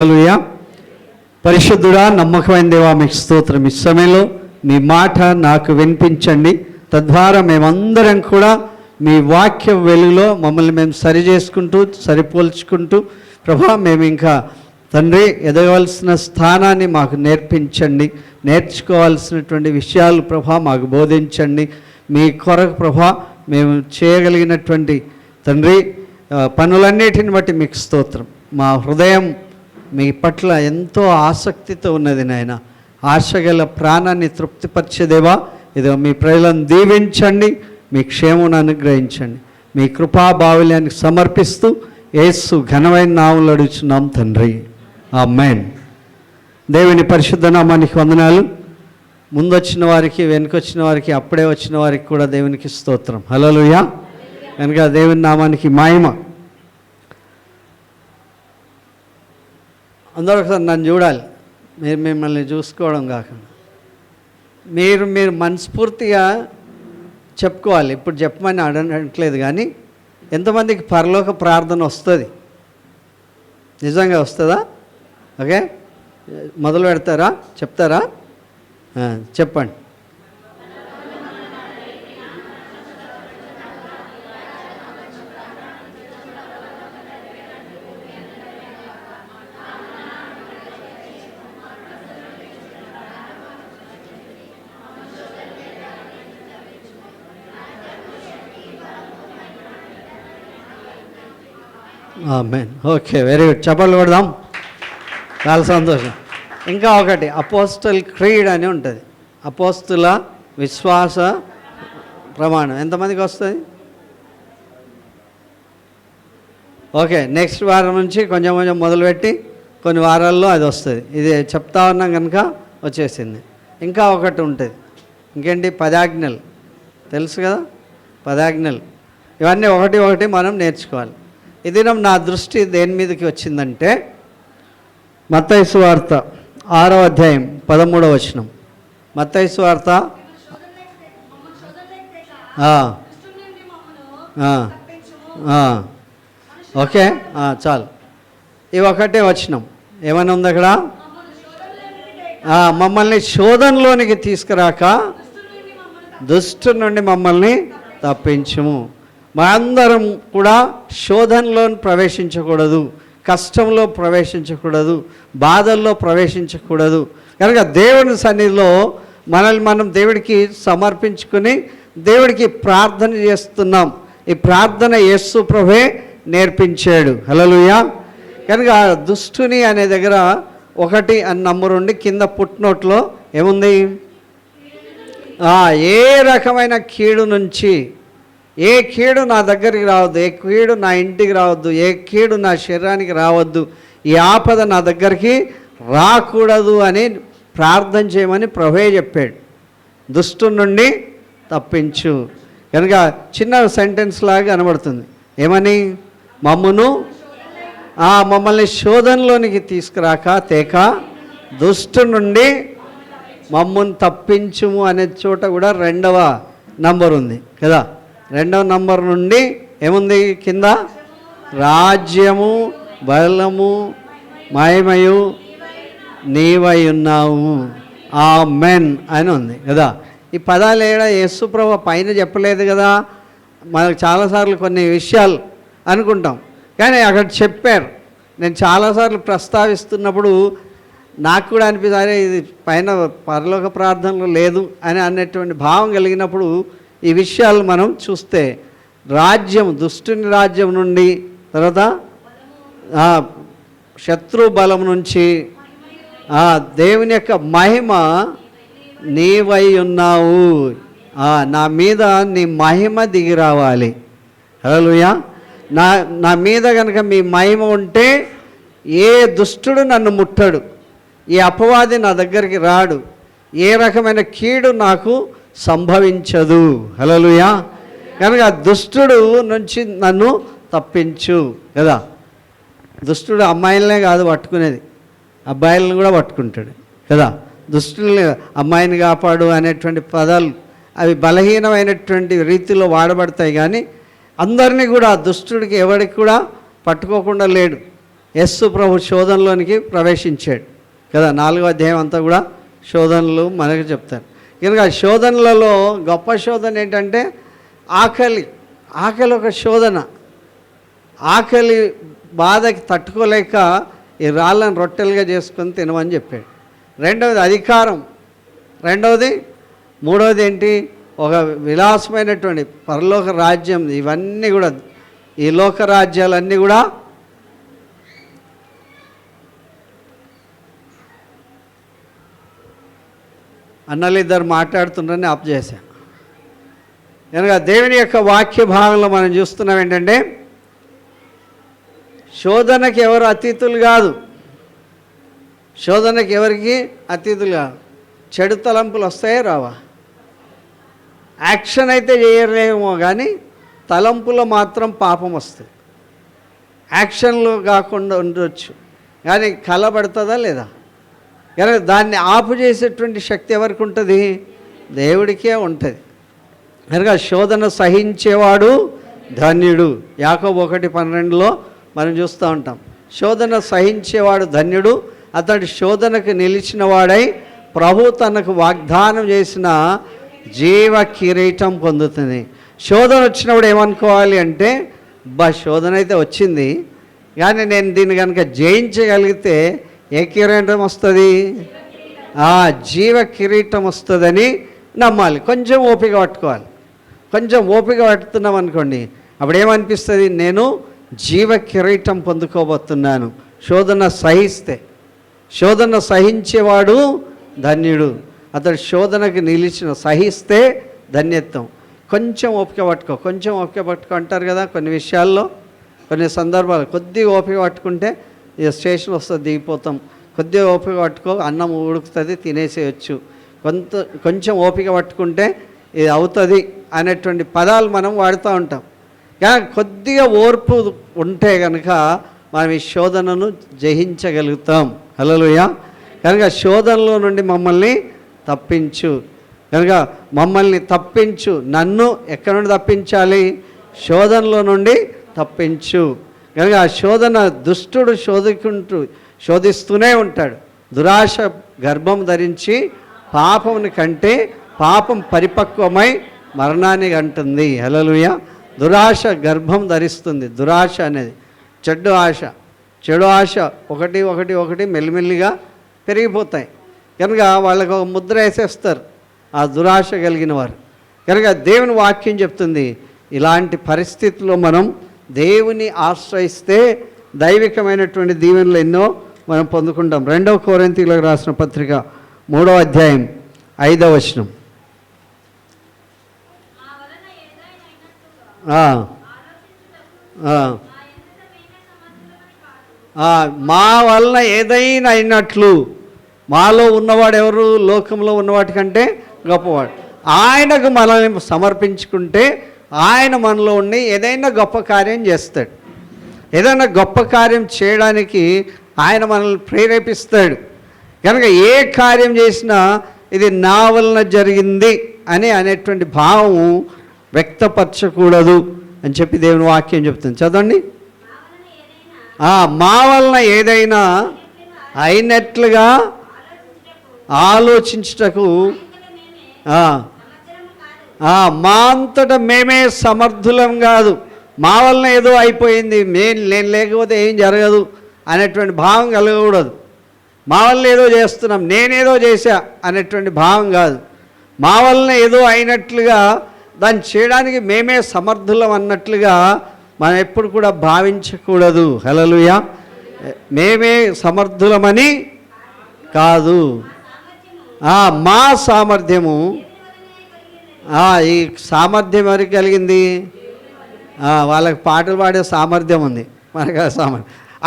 హల్లెలూయా. పరిశుద్ధుడా, నమ్మకమైన దేవా, మీకు స్తోత్రం. ఈ సమయంలో మీ మాట నాకు వినిపించండి. తద్వారా మేమందరం కూడా మీ వాక్య వెలుగులో మమ్మల్ని మేము సరి చేసుకుంటూ సరిపోల్చుకుంటూ ప్రభా మేము ఇంకా తండ్రి ఎదగవలసిన స్థానాన్ని మాకు నేర్పించండి. నేర్చుకోవాల్సినటువంటి విషయాలు ప్రభా మాకు బోధించండి. మీ కొరకు ప్రభా మేము చేయగలిగినటువంటి తండ్రి పనులన్నిటిని బట్టి మీకు స్తోత్రం. మా హృదయం మీ పట్ల ఎంతో ఆసక్తితో ఉన్నది నాయన. ఆశగల ప్రాణాన్ని తృప్తిపరిచేదేవా, ఇదిగో మీ ప్రజలను దీవించండి, మీ క్షేమను అనుగ్రహించండి. మీ కృపా బాహుళ్యానికి సమర్పిస్తూ యేసు ఘనమైన నామములో అడుగుచున్నాం తండ్రి, ఆమేన్. దేవుని పరిశుద్ధ నామానికి వందనాలు. ముందొచ్చిన వారికి, వెనుకొచ్చిన వారికి, అప్పుడే వచ్చిన వారికి కూడా దేవునికి స్తోత్రం. హల్లెలూయా. కనుక దేవుని నామానికి మహిమ. అందరూ ఒకసారి నన్ను చూడాలి, మీరు మిమ్మల్ని చూసుకోవడం కాకుండా మీరు మనస్ఫూర్తిగా చెప్పుకోవాలి. ఇప్పుడు చెప్పమని అడగట్లేదు, కానీ ఎంతమందికి పరలోక ప్రార్థన వస్తుంది? నిజంగా వస్తుందా? ఓకే, మొదలు పెడతారా? చెప్తారా? చెప్పండి. ఆమేన్. Okay, very good. చప్పట్లు కొడదాం. చాలా సంతోషం. ఇంకా ఒకటి అపోస్తల్ క్రీడ్ అని ఉంటుంది. అపోస్తుల విశ్వాస ప్రమాణం ఎంతమందికి వస్తుంది? ఓకే, నెక్స్ట్ వారం నుంచి కొంచెం కొంచెం మొదలుపెట్టి కొన్ని వారాల్లో అది వస్తుంది. ఇది చెప్తా ఉన్నాం కనుక వచ్చేసింది. ఇంకా ఒకటి ఉంటుంది, ఇంకేంటి? 10 ఆజ్ఞలు. తెలుసు కదా, 10 ఆజ్ఞలు. ఇవన్నీ ఒకటి ఒకటి మనం నేర్చుకోవాలి. ఈ దినం నా దృష్టి దేని మీదకి వచ్చిందంటే, మత్తయి సువార్త 6వ అధ్యాయం 13వ వచనం. మత్తయి సువార్త ఓకే, చాలు. ఇవి ఒకటే వచనం. ఏమైనా ఉంది అక్కడ? మమ్మల్ని శోధనలోనికి తీసుకురాక దుష్టు నుండి మమ్మల్ని తప్పించుము. మా అందరం కూడా శోధనలో ప్రవేశించకూడదు, కష్టంలో ప్రవేశించకూడదు, బాధల్లో ప్రవేశించకూడదు. కనుక దేవుని సన్నిధిలో మనల్ని మనం దేవుడికి సమర్పించుకుని దేవుడికి ప్రార్థన చేస్తున్నాం. ఈ ప్రార్థన యేసు ప్రభువే నేర్పించాడు. హల్లెలూయా. కనుక దుష్టుని అనే దగ్గర 1 అని నంబర్ ఉండి కింద పుట్నోట్లో ఏముంది? ఏ రకమైన కీడు నుంచి, ఏ కీడు నా దగ్గరికి రావద్దు, ఏ కీడు నా ఇంటికి రావద్దు, ఏ కీడు నా శరీరానికి రావద్దు, ఈ ఆపద నా దగ్గరికి రాకూడదు అని ప్రార్థన చేయమని ప్రభువే చెప్పాడు. దుష్టు నుండి తప్పించు. కనుక చిన్న సెంటెన్స్ లాగా కనబడుతుంది. ఏమని? మమ్మల్ని శోధనలోనికి తీసుకురాక తేక దుష్టు నుండి మమ్మల్ని తప్పించుము అనే చోట కూడా 2వ నంబర్ ఉంది కదా. 2వ నంబర్ నుండి ఏముంది కింద? రాజ్యము, బలము, మహిమయు నీవై ఉన్నావు, ఆమేన్ అని ఉంది కదా. ఈ పదాలు యేసుప్రభు పైన చెప్పలేదు కదా. మనకు చాలాసార్లు కొన్ని విషయాలు అనుకుంటాం, కానీ అక్కడ చెప్పారు. నేను చాలాసార్లు ప్రస్తావిస్తున్నప్పుడు నాకు కూడా అనిపిస్తుంది, ఇది పైన పరలోక ప్రార్థనలో లేదు అని అన్నటువంటి భావం కలిగినప్పుడు ఈ విషయాలు మనం చూస్తే, రాజ్యం, దుష్టుని రాజ్యం నుండి, తర్వాత శత్రు బలం నుంచి, దేవుని యొక్క మహిమ నీవై ఉన్నావు. నా మీద నీ మహిమ దిగి రావాలి. హల్లెలూయా. నా మీద కనుక మీ మహిమ ఉంటే ఏ దుష్టుడు నన్ను ముట్టడు, ఏ అపవాది నా దగ్గరికి రాడు, ఏ రకమైన కీడు నాకు సంభవించదు. హల్లెలూయా. కనుక దుష్టుడు నుంచి నన్ను తప్పించు కదా. దుష్టుడు అమ్మాయిలనే కాదు పట్టుకునేది, అబ్బాయిలను కూడా పట్టుకుంటాడు కదా. దుష్టుల్ని, అమ్మాయిని కాపాడు అనేటువంటి పదాలు అవి బలహీనమైనటువంటి రీతిలో వాడబడతాయి, కానీ అందరినీ కూడా దుష్టుడికి ఎవరికి కూడా పట్టుకోకుండా లేడు. యేసు ప్రభు శోధనలోనికి ప్రవేశించాడు కదా. 4వ అధ్యాయం అంతా కూడా శోధనలు మనకు చెప్తారు. కనుక ఆ శోధనలలో గొప్ప శోధన ఏంటంటే ఆకలి ఒక శోధన. ఆకలి బాధకి తట్టుకోలేక ఈ రాళ్ళను రొట్టెలుగా చేసుకొని తినమని చెప్పాడు. రెండవది అధికారం, మూడవది ఏంటి, ఒక విలాసమైనటువంటి పరలోక రాజ్యం. ఇవన్నీ కూడా ఈ లోక రాజ్యాలన్నీ కూడా అన్నలు ఇద్దరు మాట్లాడుతుండని ఆప్ చేశాను. కనుక దేవుని యొక్క వాక్య భాగంలో మనం చూస్తున్నాం ఏంటంటే శోధనకి ఎవరు అతీతులు కాదు. శోధనకి ఎవరికి అతీతులు కాదు. చెడు తలంపులు వస్తాయే రావా? యాక్షన్ అయితే చేయలేమో కానీ తలంపులో మాత్రం పాపం వస్తుంది. యాక్షన్లు కాకుండా ఉండొచ్చు కానీ కలబడుతుందా లేదా? కనుక దాన్ని ఆపు చేసేటువంటి శక్తి ఎవరికి ఉంటుంది? దేవుడికే ఉంటుంది. కనుక శోధన సహించేవాడు ధన్యుడు. యాకోబు 1:12లో మనం చూస్తూ ఉంటాం. శోధన సహించేవాడు ధన్యుడు, అతడు శోధనకు నిలిచిన వాడై ప్రభు తనకు వాగ్దానం చేసిన జీవ కిరీటం పొందుతుంది. శోధన వచ్చినప్పుడు ఏమనుకోవాలి అంటే, శోధన అయితే వచ్చింది కానీ నేను దీన్ని కనుక జయించగలిగితే ఏ కిరీటం వస్తుంది? జీవ కిరీటం వస్తుందని నమ్మాలి. కొంచెం ఓపిక పట్టుకోవాలి. కొంచెం ఓపిక పట్టుతున్నాం అనుకోండి, అప్పుడు ఏమనిపిస్తుంది? నేను జీవ కిరీటం పొందుకోబోతున్నాను. శోధన సహించేవాడు ధన్యుడు, అతడు శోధనకు సహిస్తే ధన్యత్వం. కొంచెం ఓపిక పట్టుకో అంటారు కదా. కొన్ని విషయాల్లో కొన్ని సందర్భాలు కొద్దిగా ఓపిక పట్టుకుంటే ఇక స్టేషన్ వస్తుంది, దిగిపోతాం. కొద్దిగా ఓపిక పట్టుకో, అన్నం ఉడుకుతుంది, తినేసేయచ్చు. కొంచెం ఓపిక పట్టుకుంటే ఇది అవుతుంది అనేటువంటి పదాలు మనం వాడుతూ ఉంటాం. కానీ కొద్దిగా ఓర్పు ఉంటే కనుక మనం ఈ శోధనను జయించగలుగుతాం. హల్లెలూయా. కనుక శోధనలో నుండి మమ్మల్ని తప్పించు. నన్ను ఎక్కడి నుండి తప్పించాలి? శోధనలో నుండి తప్పించు. కనుక ఆ శోధన దుష్టుడు శోధిస్తూనే ఉంటాడు. దురాశ గర్భం ధరించి పాపముని కంటే పాపం పరిపక్వమై మరణాన్ని కంటుంది. హల్లెలూయా. దురాశ గర్భం ధరిస్తుంది. దురాశ అనేది చెడు ఆశ ఒకటి మెల్లిమెల్లిగా పెరిగిపోతాయి. కనుక వాళ్ళకు ఒక ముద్ర వేసేస్తారు ఆ దురాశ కలిగిన వారు. కనుక దేవుని వాక్యం చెప్తుంది, ఇలాంటి పరిస్థితుల్లో మనం దేవుని ఆశ్రయిస్తే దైవికమైనటువంటి దీవెనలు ఎన్నో మనం పొందుకుంటాం. 2 కొరింథీయులకు రాసిన పత్రిక 3వ అధ్యాయం 5వ వచనం. మా వలన ఏదైనా అయినట్లు. మాలో ఉన్నవాడు ఎవరు? లోకంలో ఉన్నవాటి కంటే గొప్పవాడు. ఆయనకు మనల్ని సమర్పించుకుంటే ఆయన మనలో ఉండి ఏదైనా గొప్ప కార్యం చేస్తాడు. ఏదైనా గొప్ప కార్యం చేయడానికి ఆయన మనల్ని ప్రేరేపిస్తాడు. కనుక ఏ కార్యం చేసినా ఇది నా వలన జరిగింది అనేటువంటి భావం వ్యక్తపరచకూడదు అని చెప్పి దేవుని వాక్యం చెప్తుంది. చదవండి. మా వలన ఏదైనా అయినట్లుగా ఆలోచించుటకు మా అంతటా మేమే సమర్థులం కాదు. మా వలన ఏదో అయిపోయింది, నేను లేకపోతే ఏం జరగదు అనేటువంటి భావం కలగకూడదు. మా వలన ఏదో చేస్తున్నాం, నేనేదో చేశా అనేటువంటి భావం కాదు. మా వలన ఏదో అయినట్లుగా దాన్ని చేయడానికి మేమే సమర్థులం అన్నట్లుగా మనం ఎప్పుడు కూడా భావించకూడదు. హల్లెలూయా. మేమే సమర్థులమని కాదు. మా సామర్థ్యము, ఈ సామర్థ్యం ఎవరికి కలిగింది? వాళ్ళకి పాటలు పాడే సామర్థ్యం ఉంది, మనకు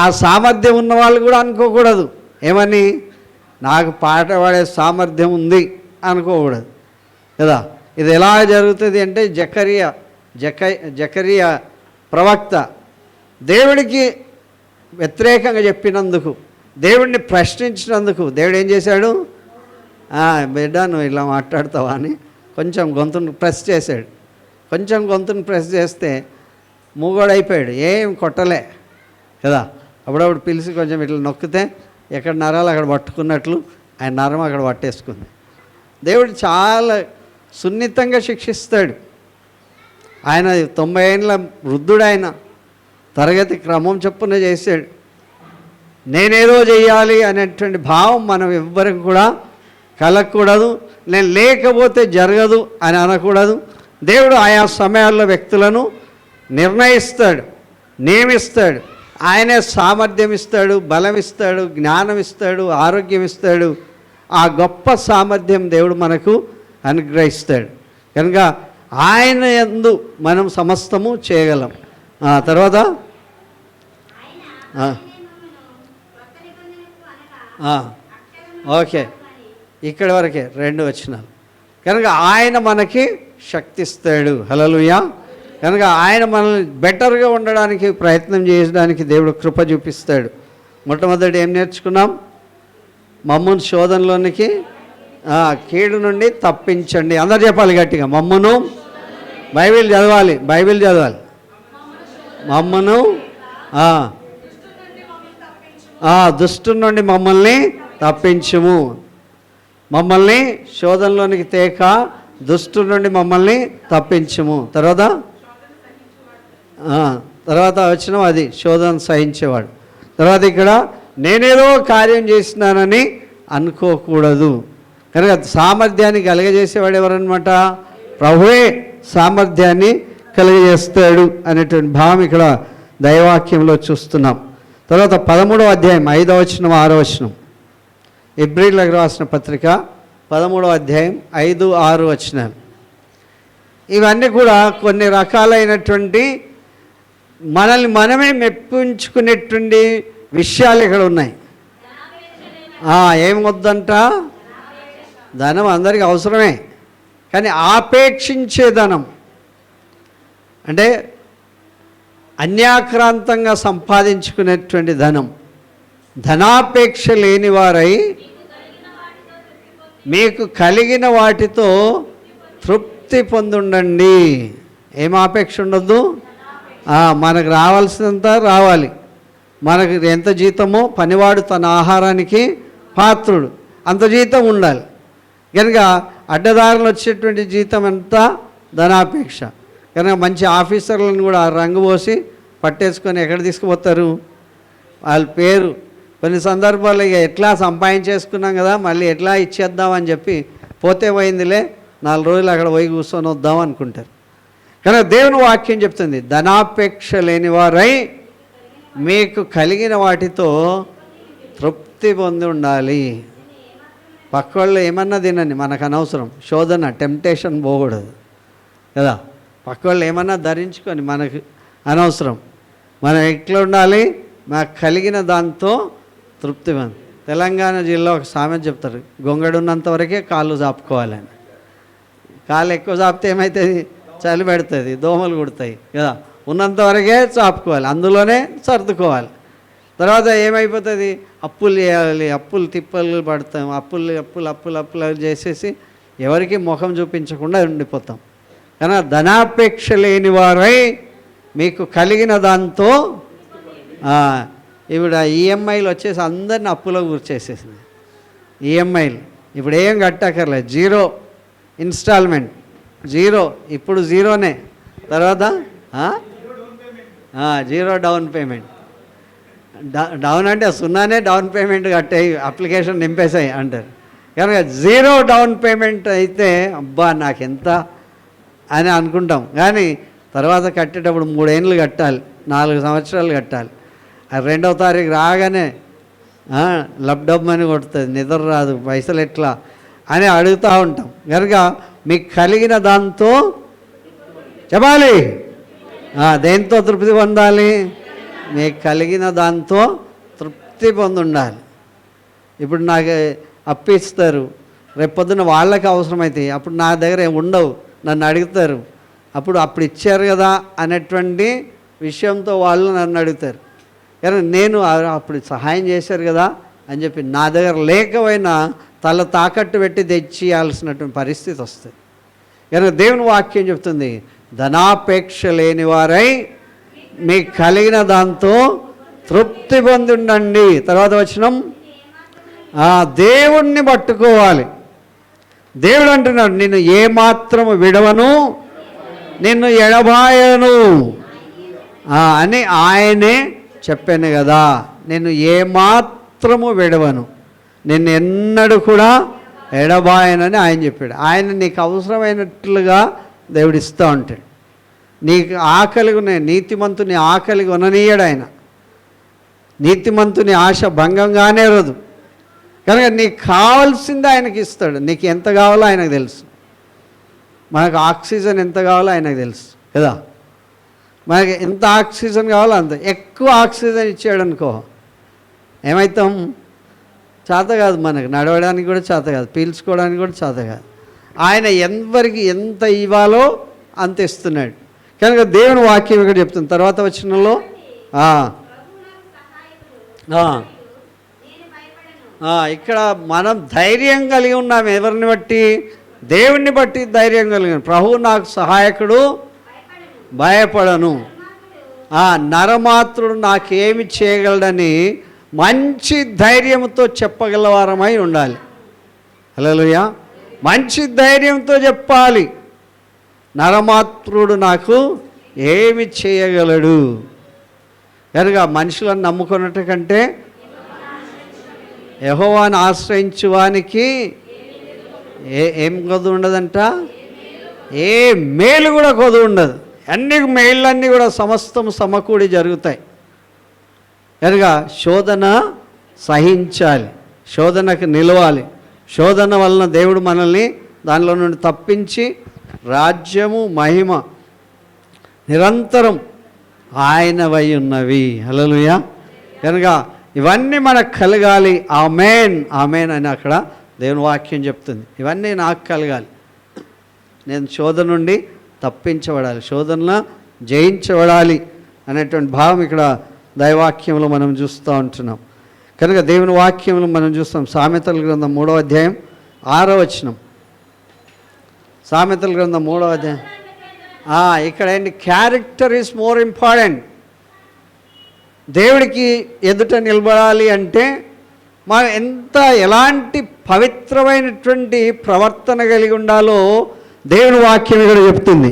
ఆ సామర్థ్యం ఉన్న వాళ్ళు కూడా అనుకోకూడదు. ఏమని? నాకు పాట పాడే సామర్థ్యం ఉంది అనుకోకూడదు కదా. ఇది ఎలా జరుగుతుంది అంటే జకరియా ప్రవక్త దేవుడికి వ్యతిరేకంగా చెప్పినందుకు, దేవుడిని ప్రశ్నించినందుకు దేవుడు ఏం చేశాడు? బిడ్డ నువ్వు ఇలా మాట్లాడతావా అని కొంచెం గొంతును ప్రెస్ చేశాడు. కొంచెం గొంతును ప్రెస్ చేస్తే మూగోడైపోయాడు. ఏం కొట్టలే కదా. అప్పుడప్పుడు పిలిచి కొంచెం ఇట్లా నొక్కితే ఎక్కడ నరాలు అక్కడ పట్టుకున్నట్లు ఆయన నరం అక్కడ పట్టేసుకుంది. దేవుడు చాలా సున్నితంగా శిక్షిస్తాడు. ఆయన 90 ఏళ్ళ వృద్ధుడు, ఆయన తరగతి క్రమం చొప్పున చేశాడు. నేనేదో చెయ్యాలి అనేటువంటి భావం మనం ఎవ్వరికి కూడా కలగకూడదు. నేను లేకపోతే జరగదు అని అనకూడదు. దేవుడు ఆయా సమయాల్లో వ్యక్తులను నిర్ణయిస్తాడు, నియమిస్తాడు. ఆయనే సామర్థ్యం ఇస్తాడు, బలం ఇస్తాడు, జ్ఞానం ఇస్తాడు, ఆరోగ్యం ఇస్తాడు. ఆ గొప్ప సామర్థ్యం దేవుడు మనకు అనుగ్రహిస్తాడు. కనుక ఆయన యందు మనం సమస్తము చేయగలం. తర్వాత ఓకే, ఇక్కడి వరకే 2 వచనాలు. కనుక ఆయన మనకి శక్తి ఇస్తాడు. హల్లెలూయా. కనుక ఆయన మనల్ని బెటర్గా ఉండడానికి ప్రయత్నం చేయడానికి దేవుడు కృప చూపిస్తాడు. మొట్టమొదటి ఏం నేర్చుకున్నాం? మమ్మును శోధనలోనికి కీడు నుండి తప్పించండి. అందరు చెప్పాలి గట్టిగా, మమ్మును. బైబిల్ చదవాలి, బైబిల్ చదవాలి. మమ్మును దుష్టు నుండి మమ్మల్ని తప్పించుము. మమ్మల్ని శోధనలోనికి తేక దుష్టు నుండి మమ్మల్ని తప్పించుము. తర్వాత వచ్చిన అది శోధన సహించేవాడు. తర్వాత ఇక్కడ నేనేదో కార్యం చేసినానని అనుకోకూడదు. కనుక సామర్థ్యాన్ని కలగజేసేవాడు ఎవరన్నమాట? ప్రభువే సామర్థ్యాన్ని కలుగజేస్తాడు అనేటువంటి భావం ఇక్కడ దైవాక్యంలో చూస్తున్నాం. తర్వాత 13వ అధ్యాయం 5వ వచనం 6వ వచనం, హెబ్రీయులకు రాసిన పత్రిక 13వ అధ్యాయం 5, 6 వచనాలు. ఇవన్నీ కూడా కొన్ని రకాలైనటువంటి మనల్ని మనమే మెప్పించుకునేటువంటి విషయాలు ఇక్కడ ఉన్నాయి. ఏం వద్దంట? ధనం అందరికీ అవసరమే, కానీ ఆపేక్షించే ధనం అంటే అన్యాక్రాంతంగా సంపాదించుకునేటువంటి ధనం. ధనాపేక్ష లేని వారై మీకు కలిగిన వాటితో తృప్తి పొందుండండి. ఏం ఆపేక్ష ఉండొద్దు. మనకు రావాల్సినంత రావాలి. మనకు ఎంత జీతమో పనివాడు తన ఆహారానికి పాత్రుడు, అంత జీతం ఉండాలి. కనుక అడ్డదారులు వచ్చేటువంటి జీతం అంతా ధనాపేక్ష. కనుక మంచి ఆఫీసర్లను కూడా రంగు పోసి పట్టేసుకొని ఎక్కడ తీసుకుపోతారు? వాళ్ళ పేరు కొన్ని సందర్భాల్లో ఇక ఎట్లా సంపాదించేసుకున్నాం కదా, మళ్ళీ ఎట్లా ఇచ్చేద్దామని చెప్పి పోతే పోయిందిలే 4 రోజులు అక్కడ పోయి కూర్చొని వద్దాం అనుకుంటారు. కనుక దేవుని వాక్యం చెప్తుంది, ధనాపేక్ష లేని వారై మీకు కలిగిన వాటితో తృప్తి పొంది ఉండాలి. పక్కవాళ్ళు ఏమన్నా తినండి, మనకు అనవసరం. శోధన, టెంప్టేషన్ పోకూడదు కదా. పక్కవాళ్ళు ఏమన్నా ధరించుకొని మనకు అనవసరం. మనం ఎట్లా ఉండాలి? మాకు కలిగిన దాంతో తృప్తి పొంది. తెలంగాణ జిల్లా ఒక సామెత చెప్తారు, గొంగడు ఉన్నంత వరకే కాళ్ళు చాపుకోవాలని. కాళ్ళు ఎక్కువ చాపితే ఏమవుతుంది? చలి పెడుతుంది, దోమలు కుడతాయి కదా. ఉన్నంత వరకే చాపుకోవాలి, అందులోనే సర్దుకోవాలి. తర్వాత ఏమైపోతుంది? అప్పులు చేయాలి, అప్పులు తిప్పలు పడతాం, అప్పులు చేసేసి ఎవరికి ముఖం చూపించకుండా ఉండిపోతాం. కానీ ధనాపేక్ష లేని వారై మీకు కలిగిన దాంతో ఇప్పుడు ఈఎంఐలు వచ్చేసి అందరిని అప్పులో కూర్చేసేసింది. ఈఎంఐలు ఇప్పుడు ఏం కట్టక్కర్లేదు, 0 ఇన్స్టాల్మెంట్, 0. ఇప్పుడు 0నే. తర్వాత 0 డౌన్ పేమెంట్. డౌన్ అంటే 0నే డౌన్ పేమెంట్ కట్టాయి, అప్లికేషన్ నింపేసాయి అంటారు. కనుక 0 డౌన్ పేమెంట్ అయితే అబ్బా నాకెంత అని అనుకుంటాం. కానీ తర్వాత కట్టేటప్పుడు 3 ఏళ్ళు కట్టాలి, 4 సంవత్సరాలు కట్టాలి. 2వ తారీఖు రాగానే లబ్డబ్బని కొడుతుంది, నిద్ర రాదు, పైసలు ఎట్లా అని అడుగుతూ ఉంటాం. కనుక మీకు కలిగిన దాంతో చెప్పాలి. దేంతో తృప్తి పొందాలి? మీకు కలిగిన దాంతో తృప్తి పొంది ఉండాలి. ఇప్పుడు నాకు అప్పిస్తారు, రేపొద్దున వాళ్ళకి అవసరమైతే అప్పుడు నా దగ్గర ఉండవు, నన్ను అడుగుతారు. అప్పుడు ఇచ్చారు కదా అనేటువంటి విషయంతో వాళ్ళు నన్ను అడుగుతారు. కానీ నేను అప్పుడు సహాయం చేశారు కదా అని చెప్పి నా దగ్గర లేకపోయినా తల తాకట్టు పెట్టి తెచ్చియాల్సినటువంటి పరిస్థితి వస్తుంది. కనుక దేవుని వాక్యం చెప్తుంది, ధనాపేక్ష లేని వారై మీకు కలిగిన దాంతో తృప్తి పొంది ఉండండి. తర్వాత వచనం, దేవుణ్ణి పట్టుకోవాలి. దేవుడు అంటున్నాడు, నిన్ను ఏమాత్రము విడవను, నిన్ను ఎడబాయను అని ఆయనే చెప్పాను కదా. నిన్ను ఏమాత్రము విడవను, నిన్ను ఎన్నడూ కూడా ఎడబాయనని ఆయన చెప్పాడు. ఆయన నీకు అవసరమైనట్లుగా దేవుడు ఇస్తూ ఉంటాడు. నీకు ఆకలి ఉన్నాయి, నీతిమంతుని ఆకలి కొననీయడు ఆయన. నీతిమంతుని ఆశ భంగంగానే రదు. కనుక నీకు కావాల్సింది ఆయనకి ఇస్తాడు. నీకు ఎంత కావాలో ఆయనకు తెలుసు. మనకు ఆక్సిజన్ ఎంత కావాలో ఆయనకు తెలుసు కదా. మనకి ఎంత ఆక్సిజన్ కావాలో అంత. ఎక్కువ ఆక్సిజన్ ఇచ్చాడు అనుకో ఏమవుతాం? చేత కాదు, మనకు నడవడానికి కూడా చేత కాదు, పీల్చుకోవడానికి కూడా చేత కాదు. ఆయన ఎవరికి ఎంత ఇవ్వాలో అంత ఇస్తున్నాడు. కనుక దేవుని వాక్యం ఇక్కడ చెప్తుంది. తర్వాత వచనంలో ఇక్కడ మనం ధైర్యం కలిగి ఉన్నాం. ఎవరిని బట్టి? దేవుణ్ణి బట్టి ధైర్యం కలిగిన. ప్రభువు నాకు సహాయకుడు, భయపడను. నరమాత్రుడు నాకేమి చేయగలడని మంచి ధైర్యంతో చెప్పగలవారమై ఉండాలి. హల్లెలూయా. మంచి ధైర్యంతో చెప్పాలి, నరమాత్రుడు నాకు ఏమి చేయగలడు. కనుక మనుషులను నమ్ముకున్నట్టు కంటే యెహోవాను ఆశ్రయించు వానికి ఏం కొద్దు ఉండదంట, ఏ మేలు కూడా కొద్దు ఉండదు. అన్ని మేళ్ళన్నీ కూడా సమస్తం సమకూడి జరుగుతాయి. కనుక శోధన సహించాలి, శోధనకు నిలవాలి. శోధన వలన దేవుడు మనల్ని దానిలో నుండి తప్పించి రాజ్యము మహిమ నిరంతరం ఆయనవై ఉన్నవి. హల్లెలూయా. కనుక ఇవన్నీ మనకు కలగాలి. ఆమేన్ ఆమేన్ అని అక్కడ దేవుని వాక్యం చెప్తుంది. ఇవన్నీ నాకు కలగాలి, నేను శోధన నుండి తప్పించబడాలి, శోధనలో జయించబడాలి అనేటువంటి భావం ఇక్కడ దైవాక్యంలో మనం చూస్తూ ఉంటున్నాం. కనుక దేవుని వాక్యంలో మనం చూస్తాం. సామెతల గ్రంథం 3వ అధ్యాయం 6వ వచనం. సామెతల గ్రంథం 3వ అధ్యాయం. ఇక్కడ ఏంటి? Character is more important. దేవుడికి ఎదుట నిలబడాలి అంటే మనం ఎలాంటి పవిత్రమైనటువంటి ప్రవర్తన కలిగి ఉండాలో దేవుని వాక్యం ఇక్కడ చెప్తుంది.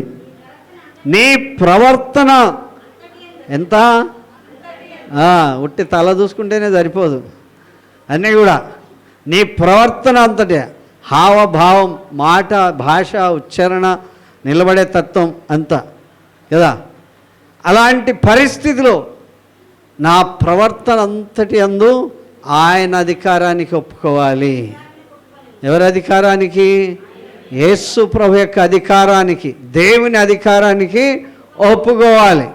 నీ ప్రవర్తన ఎంత? ఉట్టి తల చూసుకుంటేనే సరిపోదు, అన్నీ కూడా నీ ప్రవర్తన అంతటే. హావభావం, మాట, భాష, ఉచ్చారణ, నిలబడే తత్వం అంతా కదా. అలాంటి పరిస్థితిలో నా ప్రవర్తన అంతటి అందు ఆయన అధికారానికి ఒప్పుకోవాలి. ఎవరి అధికారానికి? యేసు ప్రభు యొక్క అధికారానికి, దేవుని అధికారానికి ఒప్పుకోవాలి.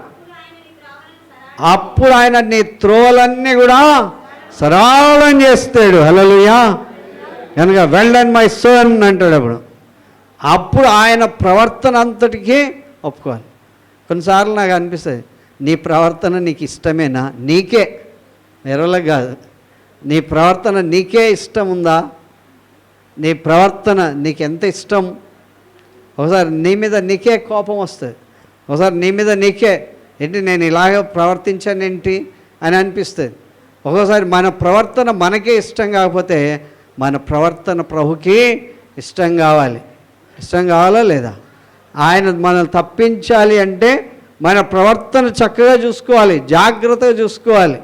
అప్పుడు ఆయన నీ త్రోవలన్నీ కూడా సరళం చేస్తాడు. హల్లెలూయా. కనుక వెల్ డన్ మై సన్ అంటాడు. అప్పుడు ఆయన ప్రవర్తన అంతటికీ ఒప్పుకోవాలి. కొన్నిసార్లు నాకు అనిపిస్తుంది, నీ ప్రవర్తన నీకు ఇష్టమేనా? నీకే, వేరేలకు కాదు. నీ ప్రవర్తన నీకే ఇష్టం ఉందా? నీ ప్రవర్తన నీకు ఎంత ఇష్టం? ఒకసారి నీ మీద నీకే కోపం వస్తుంది, ఒకసారి నీ మీద నీకే ఏంటి నేను ఇలాగ ప్రవర్తించానేంటి అని అనిపిస్తుంది. ఒక్కోసారి మన ప్రవర్తన మనకే ఇష్టం కాకపోతే మన ప్రవర్తన ప్రభుకి ఇష్టం కావాలి. ఇష్టం కావాలా లేదా? ఆయన మనల్ని తప్పించాలి అంటే మన ప్రవర్తన చక్కగా చూసుకోవాలి, జాగ్రత్తగా చూసుకోవాలి.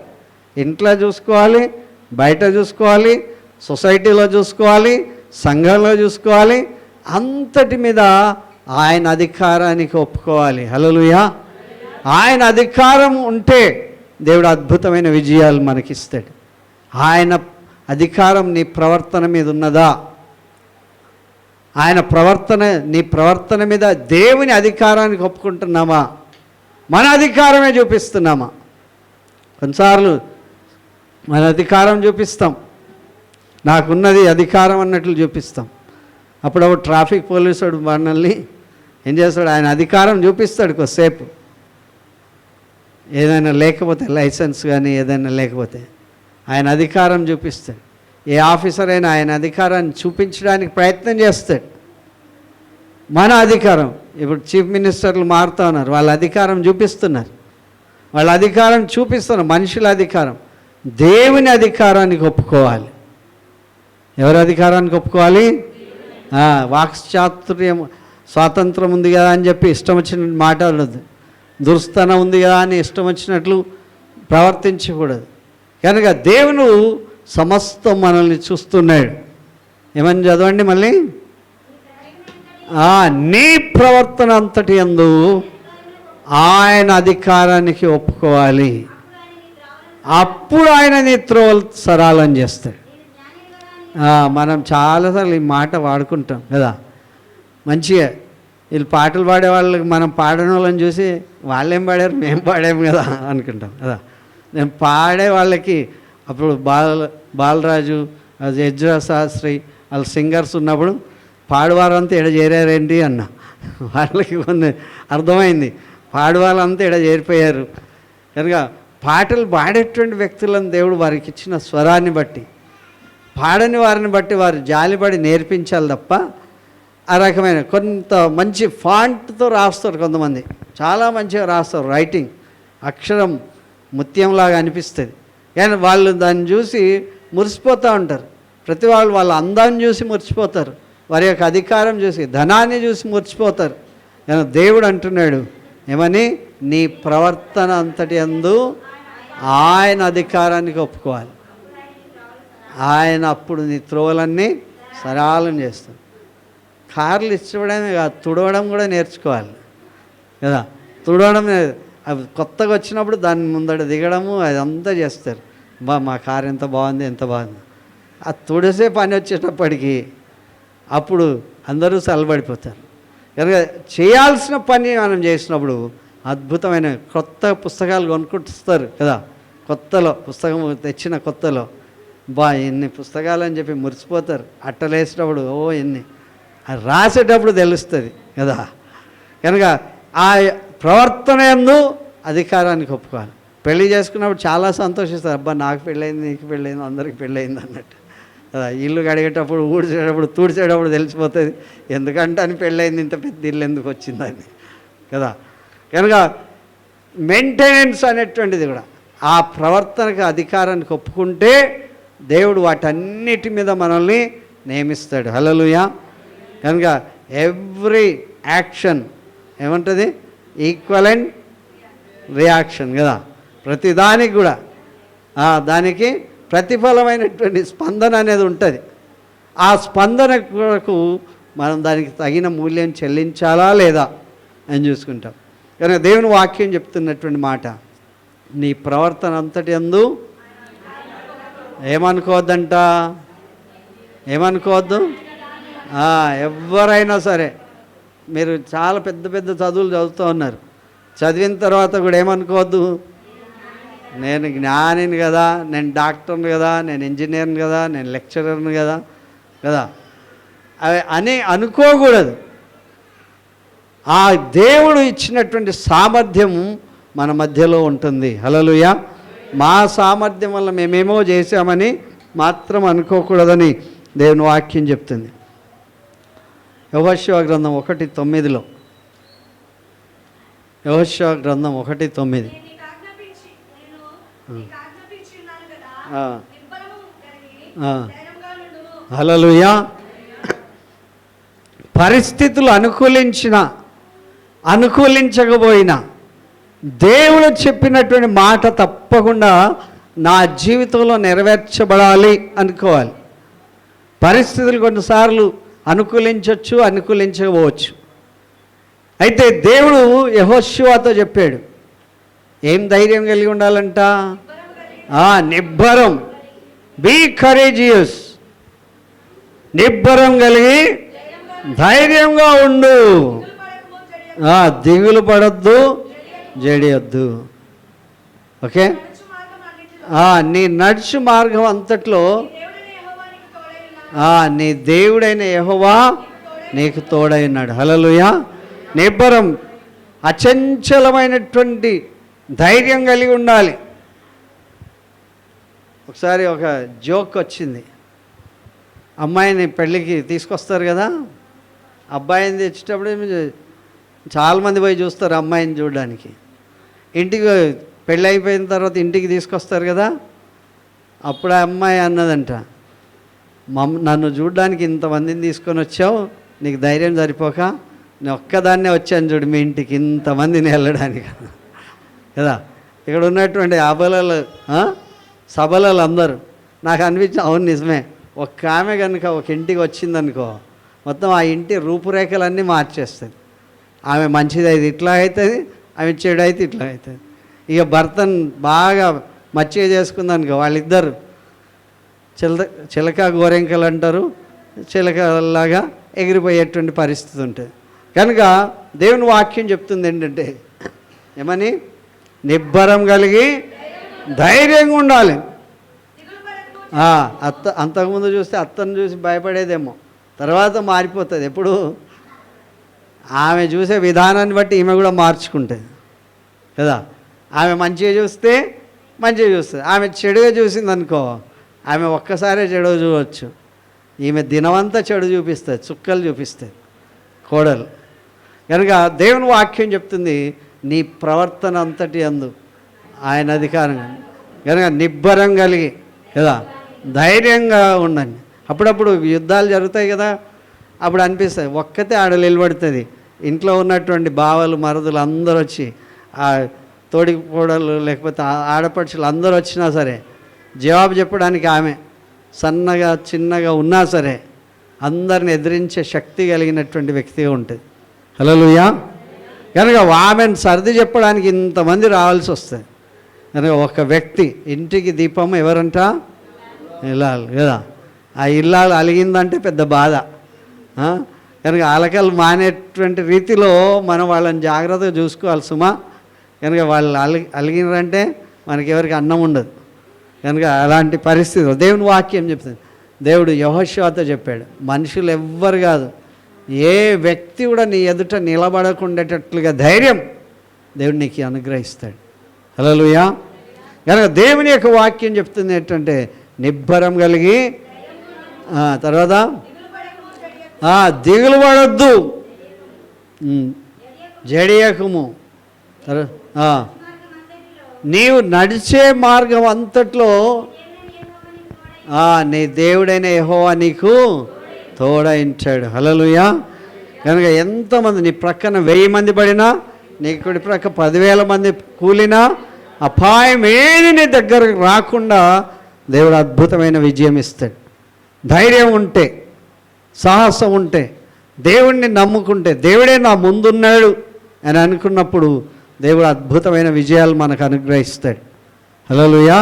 ఇంట్లో చూసుకోవాలి, బయట చూసుకోవాలి, సొసైటీలో చూసుకోవాలి, సంఘంలో చూసుకోవాలి. అంతటి మీద ఆయన అధికారానికి ఒప్పుకోవాలి. హల్లెలూయా. ఆయన అధికారం ఉంటే దేవుడు అద్భుతమైన విజయాలు మనకిస్తాడు. ఆయన అధికారం నీ ప్రవర్తన మీద ఉన్నదా? ఆయన ప్రవర్తన, నీ ప్రవర్తన మీద దేవుని అధికారానికి ఒప్పుకుంటున్నామా? మన అధికారమే చూపిస్తున్నామా? కొన్నిసార్లు మన అధికారం చూపిస్తాం, నాకున్నది అధికారం అన్నట్లు చూపిస్తాం. అప్పుడప్పుడు ట్రాఫిక్ పోలీసుడు మనల్ని ఏం చేస్తాడు? ఆయన అధికారం చూపిస్తాడు కొద్దిసేపు. ఏదైనా లేకపోతే, లైసెన్స్ కానీ ఏదైనా లేకపోతే ఆయన అధికారం చూపిస్తాడు. ఏ ఆఫీసర్ అయినా ఆయన అధికారాన్ని చూపించడానికి ప్రయత్నం చేస్తాడు. మన అధికారం, ఇప్పుడు చీఫ్ మినిస్టర్లు మారుతూ ఉన్నారు, వాళ్ళ అధికారం చూపిస్తున్నారు. వాళ్ళ అధికారం చూపిస్తారు, మనుషుల అధికారం. దేవుని అధికారానికి ఒప్పుకోవాలి. ఎవరి అధికారానికి ఒప్పుకోవాలి? వాక్చాతుర్యం స్వాతంత్రం ఉంది కదా అని చెప్పి ఇష్టం వచ్చిన మాట్లాడదు. దుర్స్థనం ఉంది కదా అని ఇష్టం వచ్చినట్లు ప్రవర్తించకూడదు. కనుక దేవుడు సమస్తం మనల్ని చూస్తున్నాడు. ఏమని చదవండి మళ్ళీ, నీ ప్రవర్తన అంతటి యందు ఆయన అధికారానికి ఒప్పుకోవాలి. అప్పుడు ఆయన నీ త్రోవలు సరళం చేస్తాడు. మనం చాలాసార్లు ఈ మాట వాడుకుంటాం కదా, మంచిగా వీళ్ళు పాటలు పాడే వాళ్ళకి మనం పాడని వాళ్ళని చూసి వాళ్ళేం పాడారు మేము పాడాము కదా అనుకుంటాం కదా. నేను పాడే వాళ్ళకి అప్పుడు బాలరాజు, ఎజ్రా శాస్త్రి వాళ్ళ సింగర్స్ ఉన్నప్పుడు పాడువారంతా ఎడ చేరారేంటి అన్న. వాళ్ళకి కొన్ని అర్థమైంది, పాడువాళ్ళంతా ఎడ చేరిపోయారు. కనుక పాటలు పాడేటువంటి వ్యక్తులను దేవుడు వారికి ఇచ్చిన స్వరాన్ని బట్టి, పాడని వారిని బట్టి వారు జాలిపడి నేర్పించాలి తప్ప ఆ రకమైన కొంత మంచి ఫాంట్తో రాస్తారు కొంతమంది, చాలా మంచిగా రాస్తారు, రైటింగ్ అక్షరం ముత్యంలాగా అనిపిస్తుంది. కానీ వాళ్ళు దాన్ని చూసి మురిసిపోతూ ఉంటారు. ప్రతి వాళ్ళు వాళ్ళ అందాన్ని చూసి మురిసిపోతారు, వారి యొక్క అధికారం చూసి, ధనాన్ని చూసి మురిసిపోతారు. కానీ దేవుడు అంటున్నాడు ఏమని, నీ ప్రవర్తన అంతటి యందు ఆయన అధికారానికి ఒప్పుకోవాలి. ఆయన అప్పుడు నీ త్రోవలన్నీ సరళం చేస్తాడు. కార్లు ఇష్టపడమే కాదు, తుడవడం కూడా నేర్చుకోవాలి కదా. తుడవడం అవి కొత్తగా వచ్చినప్పుడు దాని ముందట దిగడము అదంతా చేస్తారు. మా కారు ఎంత బాగుంది, ఎంత బాగుంది. ఆ తుడిసే పని వచ్చేటప్పటికి అప్పుడు అందరూ చల్లబడిపోతారు. కనుక చేయాల్సిన పని మనం చేసినప్పుడు అద్భుతమైన కొత్త పుస్తకాలు కొనుక్కుంటారు కదా. కొత్తలో పుస్తకం తెచ్చిన కొత్తలో ఎన్ని పుస్తకాలు అని చెప్పి మురిసిపోతారు. అట్టలేసేటప్పుడు ఎన్ని రాసేటప్పుడు తెలుస్తుంది కదా. కనుక ఆ ప్రవర్తన యందు అధికారానికి ఒప్పుకోవాలి. పెళ్లి చేసుకున్నప్పుడు చాలా సంతోషిస్తారు, అబ్బా నాకు పెళ్ళయింది, నీకు పెళ్ళయింది, అందరికి పెళ్ళయింది అన్నట్టు కదా. ఇల్లు కడిగేటప్పుడు, ఊడ్చేటప్పుడు, తూడ్చేటప్పుడు తెలిసిపోతుంది ఎందుకంటే అని పెళ్ళయింది, ఇంత పెద్ద ఇల్లు ఎందుకు వచ్చిందని కదా. కనుక మెయింటెనెన్స్ అనేటువంటిది కూడా ఆ ప్రవర్తనకు అధికారానికి ఒప్పుకుంటే దేవుడు వాటన్నిటి మీద మనల్ని నియమిస్తాడు. హల్లెలూయా. కనుక ఎవ్రీ యాక్షన్ ఏమంటుంది, ఈక్వలెంట్ రియాక్షన్ కదా. ప్రతిదానికి కూడా దానికి ప్రతిఫలమైనటువంటి స్పందన అనేది ఉంటుంది. ఆ స్పందన కొరకు మనం దానికి తగిన మూల్యం చెల్లించాలా లేదా అని చూసుకుంటాం. కనుక దేవుని వాక్యం చెప్తున్నటువంటి మాట, నీ ప్రవర్తన అంతటి యందు ఏమనుకోవద్దంట, ఏమనుకోవద్దు. ఎవరైనా సరే, మీరు చాలా పెద్ద పెద్ద చదువులు చదువుతూ ఉన్నారు, చదివిన తర్వాత కూడా ఏమనుకోవద్దు, నేను జ్ఞానిని కదా, నేను డాక్టర్ని కదా, నేను ఇంజనీర్ని కదా, నేను లెక్చరర్ని కదా కదా అవి అని అనుకోకూడదు. ఆ దేవుడు ఇచ్చినటువంటి సామర్థ్యం మన మధ్యలో ఉంటుంది. హల్లెలూయా. మా సామర్థ్యం వల్ల మేమేమో చేశామని మాత్రం అనుకోకూడదని దేవుని వాక్యం చెప్తుంది. యెహోషువ గ్రంథం 1:9, యెహోషువ గ్రంథం 1:9. హల్లెలూయా. పరిస్థితులు అనుకూలించకపోయినా దేవుడు చెప్పినటువంటి మాట తప్పకుండా నా జీవితంలో నెరవేర్చబడాలి అనుకోవాలి. పరిస్థితులు కొన్నిసార్లు అనుకూలించవచ్చు, అనుకూలించకపోవచ్చు. అయితే దేవుడు యెహోషువతో చెప్పాడు, ఏం ధైర్యం కలిగి ఉండాలంట, నిబ్బరం, బీ కరేజియస్, నిబ్బరం కలిగి ధైర్యంగా ఉండు, దిగులు పడద్దు, జడియొద్దు. ఓకే. నీ నడుచు మార్గం అంతట్లో నీ దేవుడైన యెహోవా నీకు తోడై ఉన్నాడు. హల్లెలూయా. నిబ్బరం, అచంచలమైనటువంటి ధైర్యం కలిగి ఉండాలి. ఒకసారి ఒక జోక్ వచ్చింది. అమ్మాయిని పెళ్ళికి తీసుకొస్తారు కదా, అబ్బాయిని తెచ్చేటప్పుడు చాలామంది పోయి చూస్తారు అమ్మాయిని చూడడానికి. ఇంటికి పెళ్ళి అయిపోయిన తర్వాత ఇంటికి తీసుకొస్తారు కదా, అప్పుడు ఆ అమ్మాయి అన్నదంట, నన్ను చూడడానికి ఇంతమందిని తీసుకొని వచ్చావు, నీకు ధైర్యం సరిపోక నేను ఒక్కదాన్నే వచ్చాను చూడు మీ ఇంటికి ఇంతమందిని వెళ్ళడానికి కదా. ఇక్కడ ఉన్నటువంటి అబలలు సబలలు అందరూ నాకు అనిపించింది, అవును నిజమే. ఒక్క ఆమె కనుక ఒక ఇంటికి వచ్చిందనుకో, మొత్తం ఆ ఇంటి రూపురేఖలన్నీ మార్చేస్తుంది. ఆమె మంచిది అయితే ఇట్లా అవుతుంది, ఆమె చెడు అయితే ఇట్లా అవుతుంది. ఇక భర్తను బాగా మచ్చిగా చేసుకుందనుకో, వాళ్ళిద్దరు చిలక గోరెంకలు అంటారు, చిలకలాగా ఎగిరిపోయేటువంటి పరిస్థితి ఉంటుంది. కనుక దేవుని వాక్యం చెప్తుంది ఏంటంటే, ఏమని? నిబ్బరం కలిగి ధైర్యంగా ఉండాలి. అంతకుముందు చూస్తే అత్తను చూసి భయపడేదేమో, తర్వాత మారిపోతుంది. ఎప్పుడు ఆమె చూసే విధానాన్ని బట్టి ఈమె కూడా మార్చుకుంటుంది కదా. ఆమె మంచిగా చూస్తే మంచిగా చూస్తుంది, ఆమె చెడుగా చూసింది అనుకో, ఆమె ఒక్కసారే చెడు చూడవచ్చు. ఈమె దినమంతా చెడు చూపిస్తుంది, చుక్కలు చూపిస్తుంది కోడలు. కనుక దేవుని వాక్యం చెప్తుంది, నీ ప్రవర్తన అంతటి అందు ఆయన అధికారం కనుక నిబ్బరం కలిగి కదా ధైర్యంగా ఉండండి. అప్పుడప్పుడు యుద్ధాలు జరుగుతాయి కదా, అప్పుడు అనిపిస్తుంది ఒక్కతే ఆడ నిలబడుతుంది. ఇంట్లో ఉన్నటువంటి బావలు మరుదులు అందరూ వచ్చి, ఆ తోడి కోడలు లేకపోతే ఆడపడుచులు అందరూ వచ్చినా సరే జవాబు చెప్పడానికి ఆమె సన్నగా చిన్నగా ఉన్నా సరే అందరిని ఎదిరించే శక్తి కలిగినటువంటి వ్యక్తిగా ఉంటుంది. హల్లెలూయా. కనుక ఆమెను సర్ది చెప్పడానికి ఇంతమంది రావాల్సి వస్తుంది. కనుక ఒక వ్యక్తి ఇంటికి దీపం ఎవరంట? ఇల్లాలు కదా. ఆ ఇల్లాలు అలిగిందంటే పెద్ద బాధ. కనుక అలకలు మానేటువంటి రీతిలో మనం వాళ్ళని జాగ్రత్తగా చూసుకోవాలి సుమా. కనుక వాళ్ళు అలిగినారంటే మనకి ఎవరికి అన్నం ఉండదు. కనుక అలాంటి పరిస్థితులు దేవుని వాక్యం చెప్తుంది. దేవుడు యెహోషువతో చెప్పాడు, మనుషులు ఎవ్వరు కాదు, ఏ వ్యక్తి కూడా నీ ఎదుట నిలబడకుండేటట్లుగా ధైర్యం దేవుడు నీకు అనుగ్రహిస్తాడు. హల్లెలూయా. కనుక దేవుని యొక్క వాక్యం చెప్తుంది ఏంటంటే, నిబ్బరం కలిగి తర్వాత దిగులు పడొద్దు, జడియకము, నీవు నడిచే మార్గం అంతట్లో నీ దేవుడైన యెహోవా నీకు తోడైంచాడు. హల్లెలూయా. కనుక ఎంతమంది నీ ప్రక్కన 1000 మంది పడినా, నీ కుడి ప్రక్క 10,000 మంది కూలినా, అపాయం ఏది నీ దగ్గరకు రాకుండా దేవుడు అద్భుతమైన విజయం ఇస్తాడు. ధైర్యం ఉంటే, సాహసం ఉంటే, దేవుడిని నమ్ముకుంటే, దేవుడే నా ముందున్నాడు అని అనుకున్నప్పుడు దేవుడు అద్భుతమైన విజయాలు మనకు అనుగ్రహిస్తాడు. హల్లెలూయా.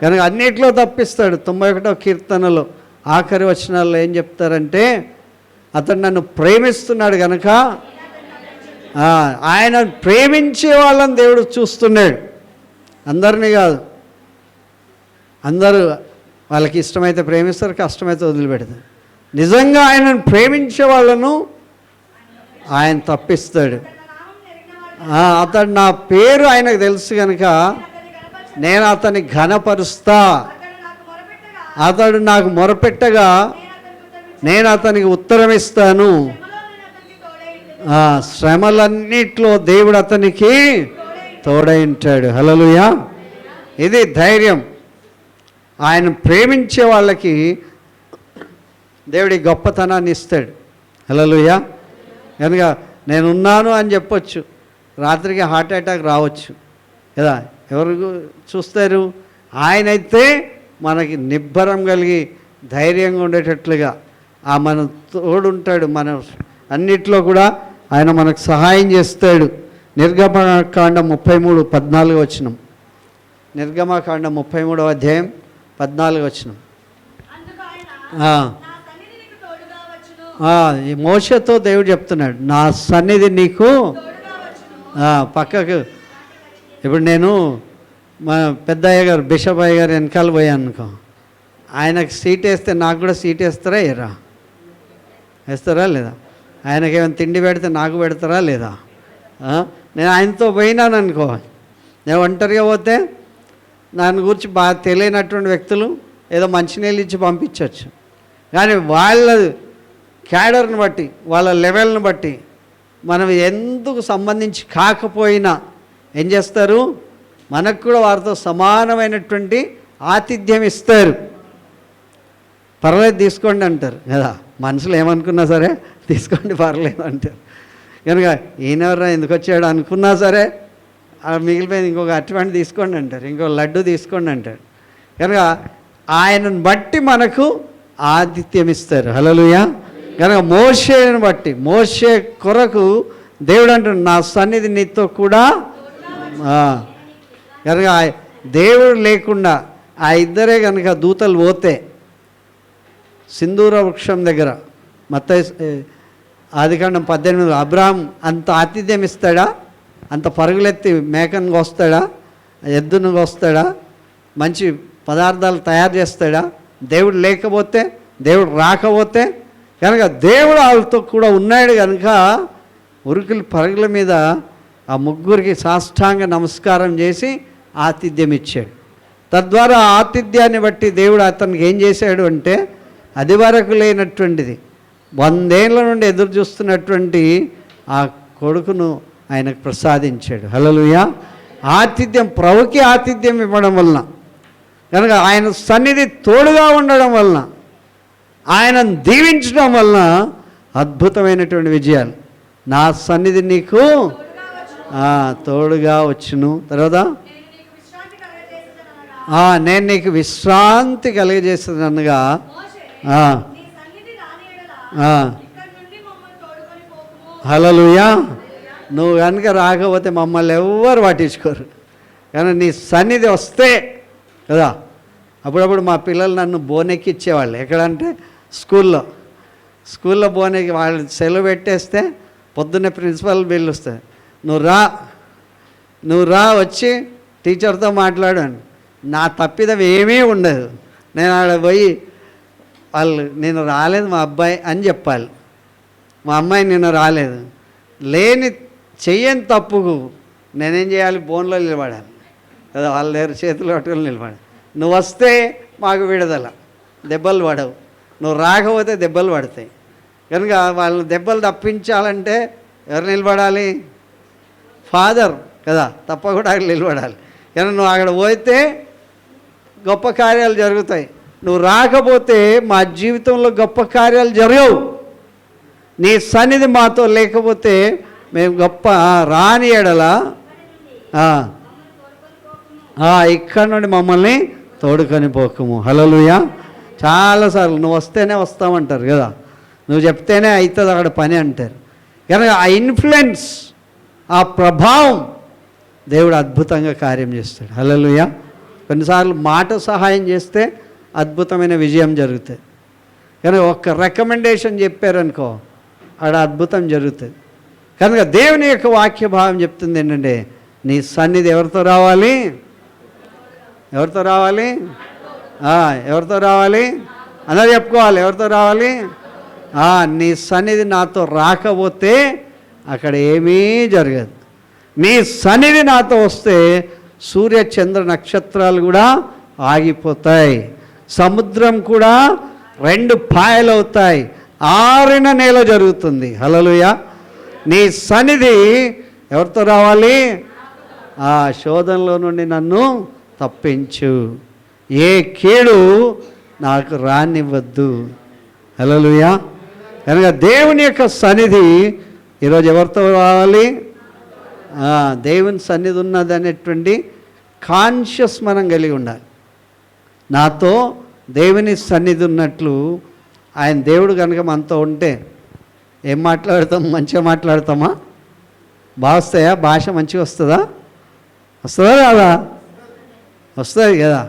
కనుక అన్నిట్లో తప్పిస్తాడు. 91వ కీర్తనలో ఆఖరి వచనాల్లో ఏం చెప్తారంటే, అతడు నన్ను ప్రేమిస్తున్నాడు కనుక, ఆయన ప్రేమించే వాళ్ళని దేవుడు చూస్తున్నాడు. అందరినీ కాదు, అందరూ వాళ్ళకి ఇష్టమైతే ప్రేమిస్తారు, కష్టమైతే వదిలిపెడతారు. నిజంగా ఆయనను ప్రేమించే వాళ్ళను ఆయన తప్పిస్తాడు. అతడు నా పేరు ఆయనకు తెలుసు కనుక నేను అతన్ని ఘనపరుస్తా. అతడు నాకు మొరపెట్టగా నేను అతనికి ఉత్తరం ఇస్తాను. శ్రమలన్నిట్లో దేవుడు అతనికి తోడై ఉంటాడు. హల్లెలూయా. ఇది ధైర్యం. ఆయన ప్రేమించే వాళ్ళకి దేవుడి గొప్పతనాన్ని ఇస్తాడు. హల్లెలూయా. కనుక నేనున్నాను అని చెప్పొచ్చు, రాత్రికి హార్ట్ అటాక్ రావచ్చు కదా, ఎవరు చూస్తారు? ఆయనైతే మనకి నిబ్బరం కలిగి ధైర్యంగా ఉండేటట్లుగా మన తోడుంటాడు. మన అన్నిట్లో కూడా ఆయన మనకు సహాయం చేస్తాడు. నిర్గమకాండం 33:14 వచనం. నిర్గమకాండం 33వ అధ్యాయం 14 వచనం. ఈ మోషతో దేవుడు చెప్తున్నాడు, నా సన్నిధి నీకు పక్కకు. ఇప్పుడు నేను మా పెద్దయ్య గారు బిషప్ అయ్య గారు వెనకాల పోయాను అనుకో, ఆయనకు సీట్ వేస్తే నాకు కూడా సీట్ వేస్తారా ఏరా? వేస్తారా లేదా? ఆయనకి ఏమైనా తిండి పెడితే నాకు పెడతారా లేదా? నేను ఆయనతో పోయినాను అనుకో, నేను ఒంటరిగా పోతే దాని గురించి బాగా తెలియనటువంటి వ్యక్తులు ఏదో మంచినీళ్ళు ఇచ్చి పంపించవచ్చు. కానీ వాళ్ళ క్యాడర్ని బట్టి, వాళ్ళ లెవెల్ని బట్టి మనం ఎందుకు సంబంధించి కాకపోయినా ఏం చేస్తారు? మనకు కూడా వారితో సమానమైనటువంటి ఆతిథ్యం ఇస్తారు. పర్లేదు తీసుకోండి అంటారు కదా, మనుషులు ఏమనుకున్నా సరే తీసుకోండి పర్లేదు అంటారు. కనుక ఈయనెవరా ఎందుకు వచ్చాడు అనుకున్నా సరే మిగిలిపోయింది ఇంకొక అరటిపండు తీసుకోండి అంటారు, ఇంకో లడ్డు తీసుకోండి అంటారు. కనుక ఆయనను బట్టి మనకు ఆతిథ్యం ఇస్తారు. హల్లెలూయా. కనుక మోషేను బట్టి, మోషే కొరకు దేవుడు అంటాడు నా సన్నిధి నీతో కూడా. కనుక దేవుడు లేకుండా ఆ ఇద్దరే కనుక దూతలు పోతే సింధూర వృక్షం దగ్గర మత్తయి ఆదికాండం 18 అబ్రాహాం అంత ఆతిథ్యం ఇస్తాడా? అంత పరుగులెత్తి మేకను కోస్తాడా? ఎద్దును కోస్తాడా? మంచి పదార్థాలు తయారు చేస్తాడా? దేవుడు లేకపోతే, దేవుడు రాకపోతే, కనుక దేవుడు వాళ్ళతో కూడా ఉన్నాడు కనుక ఉరుకులు పరుగుల మీద ఆ ముగ్గురికి సాష్టాంగ నమస్కారం చేసి ఆతిథ్యం ఇచ్చాడు. తద్వారా ఆతిథ్యాన్ని బట్టి దేవుడు అతనికి ఏం చేశాడు అంటే అది వరకు లేనటువంటిది 100 ఏళ్ల నుండి ఎదురు చూస్తున్నటువంటి ఆ కొడుకును ఆయనకు ప్రసాదించాడు. హల్లెలూయా. ఆతిథ్యం, ప్రభుకి ఆతిథ్యం ఇవ్వడం వలన, కనుక ఆయన సన్నిధి తోడుగా ఉండడం వలన, ఆయనను దీవించడం వలన అద్భుతమైనటువంటి విజయాలు. నా సన్నిధి నీకు తోడుగా వచ్చును. తర్వాత నేను నీకు విశ్రాంతి కలిగజేసేదనగా హల్లెలూయా. నువ్వు కనుక రాకపోతే మమ్మల్ని ఎవ్వరు పట్టించుకోరు. కానీ నీ సన్నిధి వస్తే కదా. అప్పుడప్పుడు మా పిల్లలు నన్ను బోనెక్కిచ్చేవాళ్ళు. ఎక్కడంటే స్కూల్లో బోనెక్కి వాళ్ళు సెలవు పెట్టేస్తే పొద్దున్నే ప్రిన్సిపల్ బిల్లు వస్తుంది, నువ్వు రా వచ్చి టీచర్తో మాట్లాడాను. నా తప్పిదం ఏమీ ఉండదు. నేను ఆడ పోయి నేను రాలేదు మా అబ్బాయి అని చెప్పాలి. మా అమ్మాయి నిన్న రాలేదు, చెయ్యని తప్పుకు నేనేం చేయాలి? బోన్లో నిలబడాలి కదా, వాళ్ళ దగ్గర చేతులు పట్టుకొని నిలబడాలి. నువ్వు వస్తే మాకు విడుదల, దెబ్బలు పడవు. నువ్వు రాకపోతే దెబ్బలు పడతాయి. కనుక వాళ్ళని దెబ్బలు తప్పించాలంటే ఎవరు నిలబడాలి? ఫాదర్ కదా, తప్పకుండా అక్కడ నిలబడాలి. కానీ నువ్వు అక్కడ పోతే గొప్ప కార్యాలు జరుగుతాయి. నువ్వు రాకపోతే మా జీవితంలో గొప్ప కార్యాలు జరగవు. నీ సన్నిధి మాతో లేకపోతే మేము గొప్ప రాని ఎడల ఇక్కడ నుండి మమ్మల్ని తోడుకొని పోకము. హల్లెలూయా. చాలాసార్లు నువ్వు వస్తేనే వస్తామంటారు కదా, నువ్వు చెప్తేనే అవుతుంది అక్కడ పని అంటారు. కనుక ఆ ఇన్ఫ్లుయెన్స్, ఆ ప్రభావం దేవుడు అద్భుతంగా కార్యం చేస్తాడు. హల్లెలూయా. కొన్నిసార్లు మాట సహాయం చేస్తే అద్భుతమైన విజయం జరుగుతుంది. కానీ ఒక్క రికమెండేషన్ చెప్పారనుకో అక్కడ అద్భుతం జరుగుతుంది. కనుక దేవుని యొక్క వాక్య భావం చెప్తుంది ఏంటంటే నీ సన్నిధి ఎవరితో రావాలి? ఎవరితో రావాలి? ఎవరితో రావాలి? అందరూ చెప్పుకోవాలి. ఎవరితో రావాలి? నీ సన్నిధి నాతో రాకపోతే అక్కడ ఏమీ జరగదు. నీ సన్నిధి నాతో వస్తే సూర్య చంద్ర నక్షత్రాలు కూడా ఆగిపోతాయి, సముద్రం కూడా 2 పాయలవుతాయి, ఆరిన నేల జరుగుతుంది. హల్లెలూయా. నీ సన్నిధి ఎవరితో రావాలి? ఆ శోధనలో నుండి నన్ను తప్పించు, ఏ కీడు నాకు రానివ్వద్దు. హల్లెలూయా. కనుక దేవుని యొక్క సన్నిధి ఈరోజు ఎవరితో రావాలి? దేవుని సన్నిధి ఉన్నది అనేటువంటి కాన్షియస్ మనం కలిగి ఉండాలి. నాతో దేవుని సన్నిధి ఉన్నట్లు ఆయన దేవుడు కనుక మనతో ఉంటే ఏం మాట్లాడతాం? మంచిగా మాట్లాడతామా? బాగా వస్తాయా? భాష మంచిగా వస్తుందా? వస్తుందా కదా? వస్తుంది కదా,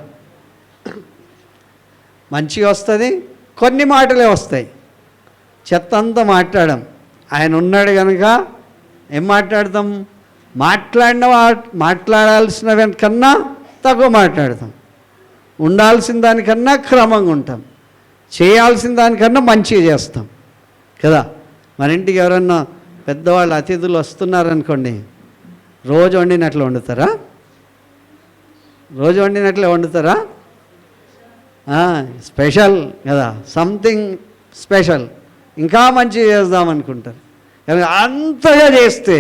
మంచిగా వస్తుంది. కొన్ని మాటలే వస్తాయి, చెత్త అంతా మాట్లాడడం. ఆయన ఉన్నాడు కనుక ఏం మాట్లాడతాం? మాట్లాడాల్సిన కన్నా తక్కువ మాట్లాడతాం, ఉండాల్సిన దానికన్నా క్రమంగా ఉంటాం, చేయాల్సిన దానికన్నా మంచిగా చేస్తాం కదా. మన ఇంటికి ఎవరన్నా పెద్దవాళ్ళు అతిథులు వస్తున్నారనుకోండి, రోజు వండినట్లు వండుతారా? రోజు వండినట్లే వండుతారా? స్పెషల్ కదా, సంథింగ్ స్పెషల్, ఇంకా మంచిగా చేద్దామనుకుంటారు. కానీ అంతగా చేస్తే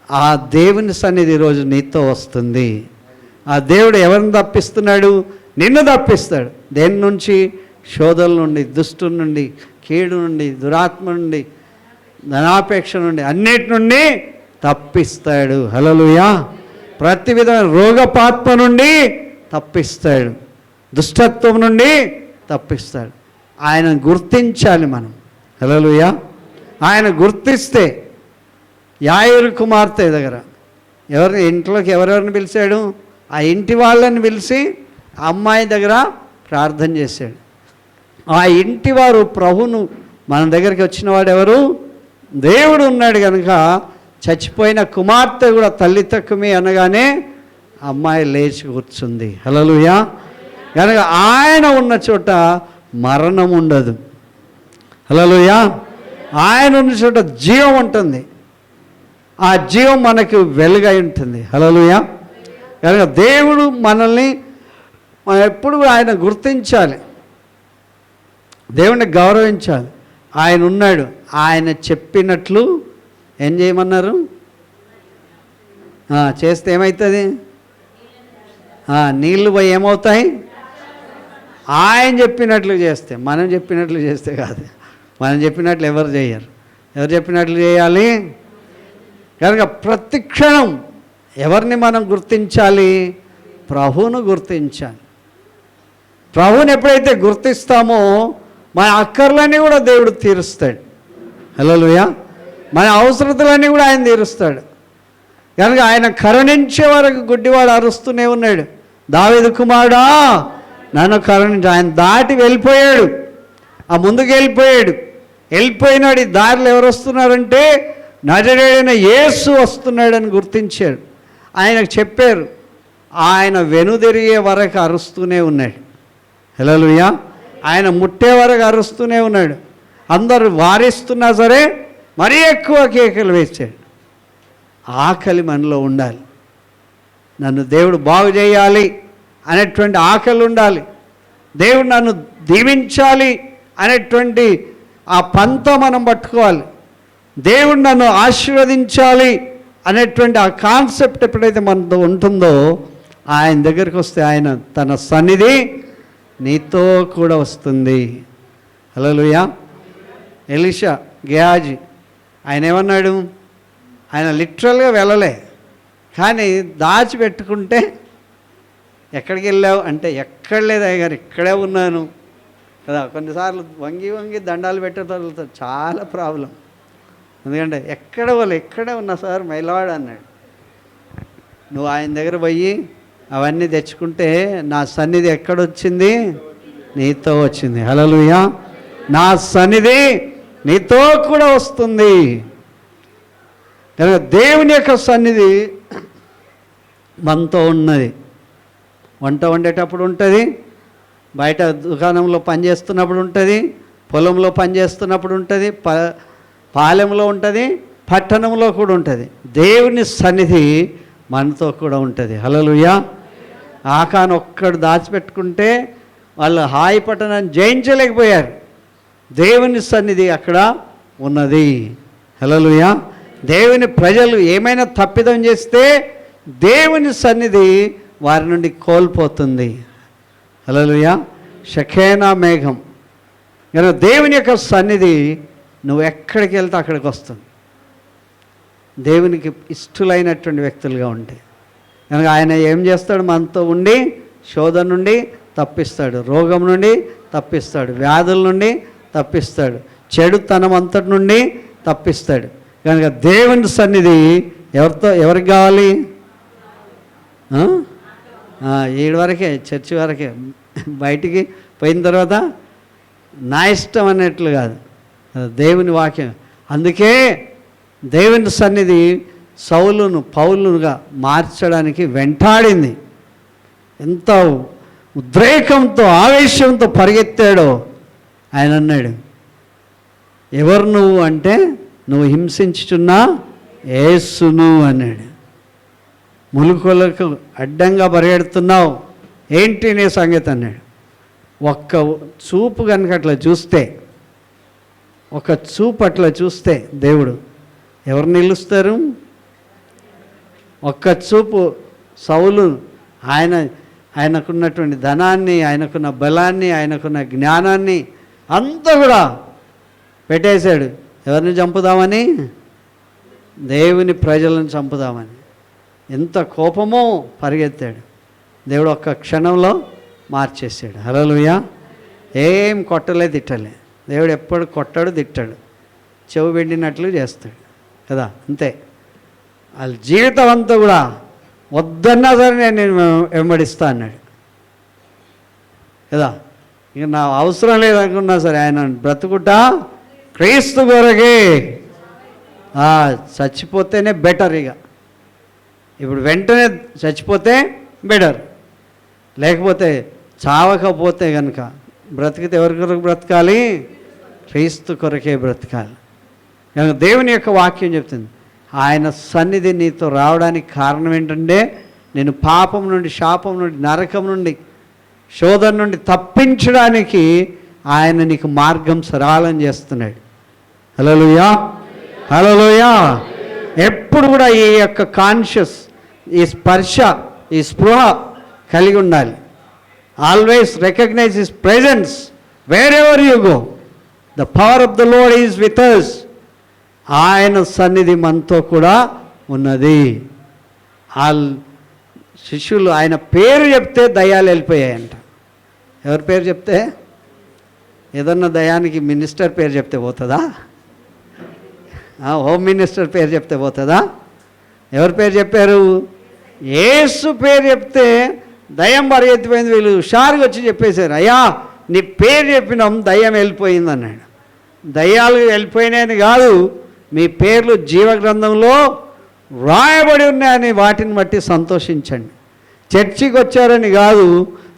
ఆ దేవుని సన్నిధి ఈరోజు నీతో వస్తుంది. ఆ దేవుడు ఎవరిని తప్పిస్తున్నాడు? నిన్ను తప్పిస్తాడు. దేని నుంచి? శోధల నుండి, దుష్టు నుండి, కీడు నుండి, దురాత్మ నుండి, ధనాపేక్ష నుండి, అన్నిటి నుండి తప్పిస్తాడు. హల్లెలూయా. ప్రతి విధమైన రోగపాత్మ నుండి తప్పిస్తాడు, దుష్టత్వం నుండి తప్పిస్తాడు. ఆయన గుర్తించాలి మనం. హల్లెలూయా. ఆయన గుర్తిస్తే యాయిరు కుమార్తె దగ్గర ఇంట్లోకి ఎవరెవరిని పిలిచాడు? ఆ ఇంటి వాళ్ళని పిలిచి ఆ అమ్మాయి దగ్గర ప్రార్థన చేశాడు. ఆ ఇంటి వారు ప్రభువును మన దగ్గరికి వచ్చిన వాడు ఎవరు? దేవుడు ఉన్నాడు కనుక చచ్చిపోయిన కుమార్తె కూడా తల్లి తక్కువే అనగానే అమ్మాయి లేచి కూర్చుంది. హల్లెలూయా. కనుక ఆయన ఉన్న చోట మరణం ఉండదు. హల్లెలూయా. ఆయన ఉన్న చోట జీవం ఉంటుంది. ఆ జీవం మనకు వెలుగై ఉంటుంది. హల్లెలూయా. కనుక దేవుడు మనల్ని మనం ఎప్పుడు ఆయన గుర్తించాలి, దేవుణ్ణి గౌరవించాలి. ఆయన ఉన్నాడు, ఆయన చెప్పినట్లు ఏం చేయమన్నారు? చేస్తే ఏమవుతుంది? నీళ్ళు పోయి ఏమవుతాయి? ఆయన చెప్పినట్లు చేస్తే. మనం చెప్పినట్లు చేస్తే కాదు. మనం చెప్పినట్లు ఎవరు చేయరు. ఎవరు చెప్పినట్లు చేయాలి? కనుక ప్రతి క్షణం ఎవరిని మనం గుర్తించాలి? ప్రభువును గుర్తించాలి. ప్రభువుని ఎప్పుడైతే గుర్తిస్తామో మన అక్కర్లన్నీ కూడా దేవుడు తీరుస్తాడు. హల్లెలూయా. మన అవసరతలన్నీ కూడా ఆయన తీరుస్తాడు. కనుక ఆయన కరుణించే వరకు గుడ్డివాడు అరుస్తూనే ఉన్నాడు, దావీదు కుమారుడా నన్ను కరుణించు. ఆయన దాటి వెళ్ళిపోయాడు, ఆ ముందుకు వెళ్ళిపోయినాడు. ఈ దారిలో ఎవరు వస్తున్నారంటే నజరేయుడైన యేసు వస్తున్నాడని గుర్తించాడు. ఆయనకు చెప్పారు, ఆయన వెనుదిరిగే వరకు అరుస్తూనే ఉన్నాడు. హల్లెలూయా. ఆయన ముట్టే వరకు అరుస్తూనే ఉన్నాడు. అందరూ వారిస్తున్నా సరే మరీ ఎక్కువ కేకలు వేశాడు. ఆకలి మనలో ఉండాలి. నన్ను దేవుడు బాగు చేయాలి అనేటువంటి ఆకలి ఉండాలి. దేవుడు నన్ను దీవించాలి అనేటువంటి ఆ పంత మనం పట్టుకోవాలి. దేవుడు నన్ను ఆశీర్వదించాలి అనేటువంటి ఆ కాన్సెప్ట్ ఎప్పుడైతే మనతో ఉంటుందో ఆయన దగ్గరికి వస్తే ఆయన తన సన్నిధి నీతో కూడా వస్తుంది. హల్లెలూయా. ఎలీషా గేహాజీ ఆయన ఏమన్నాడు? ఆయన లిటరల్గా వెళ్ళలే, కానీ దాచిపెట్టుకుంటే ఎక్కడికి వెళ్ళావు అంటే ఎక్కడ లేదు అయ్యగారు, ఇక్కడే ఉన్నాను కదా. కొన్నిసార్లు వంగి దండాలు పెట్టేతో చాలా ప్రాబ్లం. ఎందుకంటే ఎక్కడే ఉన్నా సార్ మైలవాడు అన్నాడు. నువ్వు ఆయన దగ్గర పోయి అవన్నీ తెచ్చుకుంటే నా సన్నిధి ఎక్కడొచ్చింది? నీతో వచ్చింది. హల్లెలూయా. నా సన్నిధి నీతో కూడా వస్తుంది. కనుక దేవుని యొక్క సన్నిధి మనతో ఉన్నది. వంట వండేటప్పుడు ఉంటుంది, బయట దుకాణంలో పనిచేస్తున్నప్పుడు ఉంటుంది, పొలంలో పనిచేస్తున్నప్పుడు ఉంటుంది, పాలెంలో ఉంటుంది, పట్టణంలో కూడా ఉంటుంది. దేవుని సన్నిధి మనతో కూడా ఉంటుంది. హల్లెలూయా. ఆకాను ఒక్కడు దాచిపెట్టుకుంటే వాళ్ళు హాయి పట్టణాన్ని జయించలేకపోయారు. దేవుని సన్నిధి అక్కడ ఉన్నది. హల్లెలూయా. దేవుని ప్రజలు ఏమైనా తప్పిదం చేస్తే దేవుని సన్నిధి వారి నుండి కోల్పోతుంది. హల్లెలూయా. షకేనా మేఘం. కనుక దేవుని యొక్క సన్నిధి నువ్వు ఎక్కడికి వెళ్తే అక్కడికి వస్తుంది. దేవునికి ఇష్టలైనటువంటి వ్యక్తులుగా ఉంటాయి. కనుక ఆయన ఏం చేస్తాడు? మనతో ఉండి శోధన నుండి తప్పిస్తాడు, రోగం నుండి తప్పిస్తాడు, వ్యాధుల నుండి తప్పిస్తాడు, చెడుతనం అంతటి నుండి తప్పిస్తాడు. కనుక దేవుని సన్నిధి ఎవరికి కావాలి? ఏడు వరకే, చర్చి వరకే. బయటికి పోయిన తర్వాత నా ఇష్టం అన్నట్లు కాదు, దేవుని వాక్యం. అందుకే దేవుని సన్నిధి పౌలునుగా మార్చడానికి వెంటాడింది. ఎంత ఉద్రేకంతో ఆవేశంతో పరిగెత్తాడో. ఆయన అన్నాడు, ఎవరు నువ్వు అంటే, నువ్వు హింసించుచున్నా యేసును అన్నాడు. ములుకులకు అడ్డంగా పరిగెడుతున్నావు, ఏంటి నీ సంగతి అన్నాడు. ఒక్క చూపు కనుక అట్లా చూస్తే దేవుడు ఎవరు నిలుస్తారు? ఒక్క చూపు సౌలు ఆయనకున్నటువంటి ధనాన్ని, ఆయనకున్న బలాన్ని, ఆయనకున్న జ్ఞానాన్ని అంతా కూడా పెట్టేశాడు. ఎవరిని చంపుదామని? దేవుని ప్రజలను చంపుదామని. ఎంత కోపమో పరిగెత్తాడు. దేవుడు ఒక్క క్షణంలో మార్చేసాడు. హల్లెలూయా. ఏం కొట్టలే తిట్టలే. దేవుడు ఎప్పుడు కొట్టాడు తిట్టాడు, చెవు పెట్టినట్లు చేస్తాడు కదా, అంతే. వాళ్ళ జీవితం అంతా కూడా వద్దన్నా సరే నేను వెంబడిస్తా అన్నాడు కదా. ఇక నా అవసరం లేదనుకున్నా సరే ఆయన బ్రతుకుటా క్రీస్తు కొరకే. చచ్చిపోతేనే బెటర్. ఇక ఇప్పుడు వెంటనే చచ్చిపోతే బెటర్, లేకపోతే చావకపోతే కనుక బ్రతికితే ఎవరి కొరకు బ్రతకాలి? క్రీస్తు కొరకే బ్రతకాలి. కనుక దేవుని యొక్క వాక్యం చెప్తుంది, ఆయన సన్నిధి నీతో రావడానికి కారణం ఏంటంటే నేను పాపం నుండి, శాపం నుండి, నరకం నుండి, శోధన నుండి తప్పించడానికి ఆయన నీకు మార్గం సరళం చేస్తున్నాడు. హల్లెలూయా, హల్లెలూయా. ఎప్పుడు కూడా ఈ యొక్క కాన్షియస్, ఈ స్పర్శ, ఈ స్పృహ కలిగి ఉండాలి. Always recognise his presence wherever you go. The power of the Lord is with us. ఆయన సన్నిధి మనతో కూడా ఉన్నది. ఆ శిష్యులు ఆయన పేరు చెప్తే దయ్యాలు వెళ్ళిపోయాయంట. ఎవరి పేరు చెప్తే? ఏదన్నా దయానికి మినిస్టర్ పేరు చెప్తే పోతుందా? హోమ్ మినిస్టర్ పేరు చెప్తే పోతుందా? ఎవరి పేరు చెప్పారు? యేసు పేరు చెప్తే దయ్యం పరిగెత్తిపోయింది. వీళ్ళు హుషారుగా వచ్చి చెప్పేశారు, అయ్యా నీ పేరు చెప్పినాం, దయ్యం వెళ్ళిపోయింది అన్నాడు. దయ్యాలు వెళ్ళిపోయినాయని కాదు, మీ పేర్లు జీవగ్రంథంలో రాయబడి ఉన్నాయని వాటిని బట్టి సంతోషించండి. చర్చికి వచ్చారని కాదు,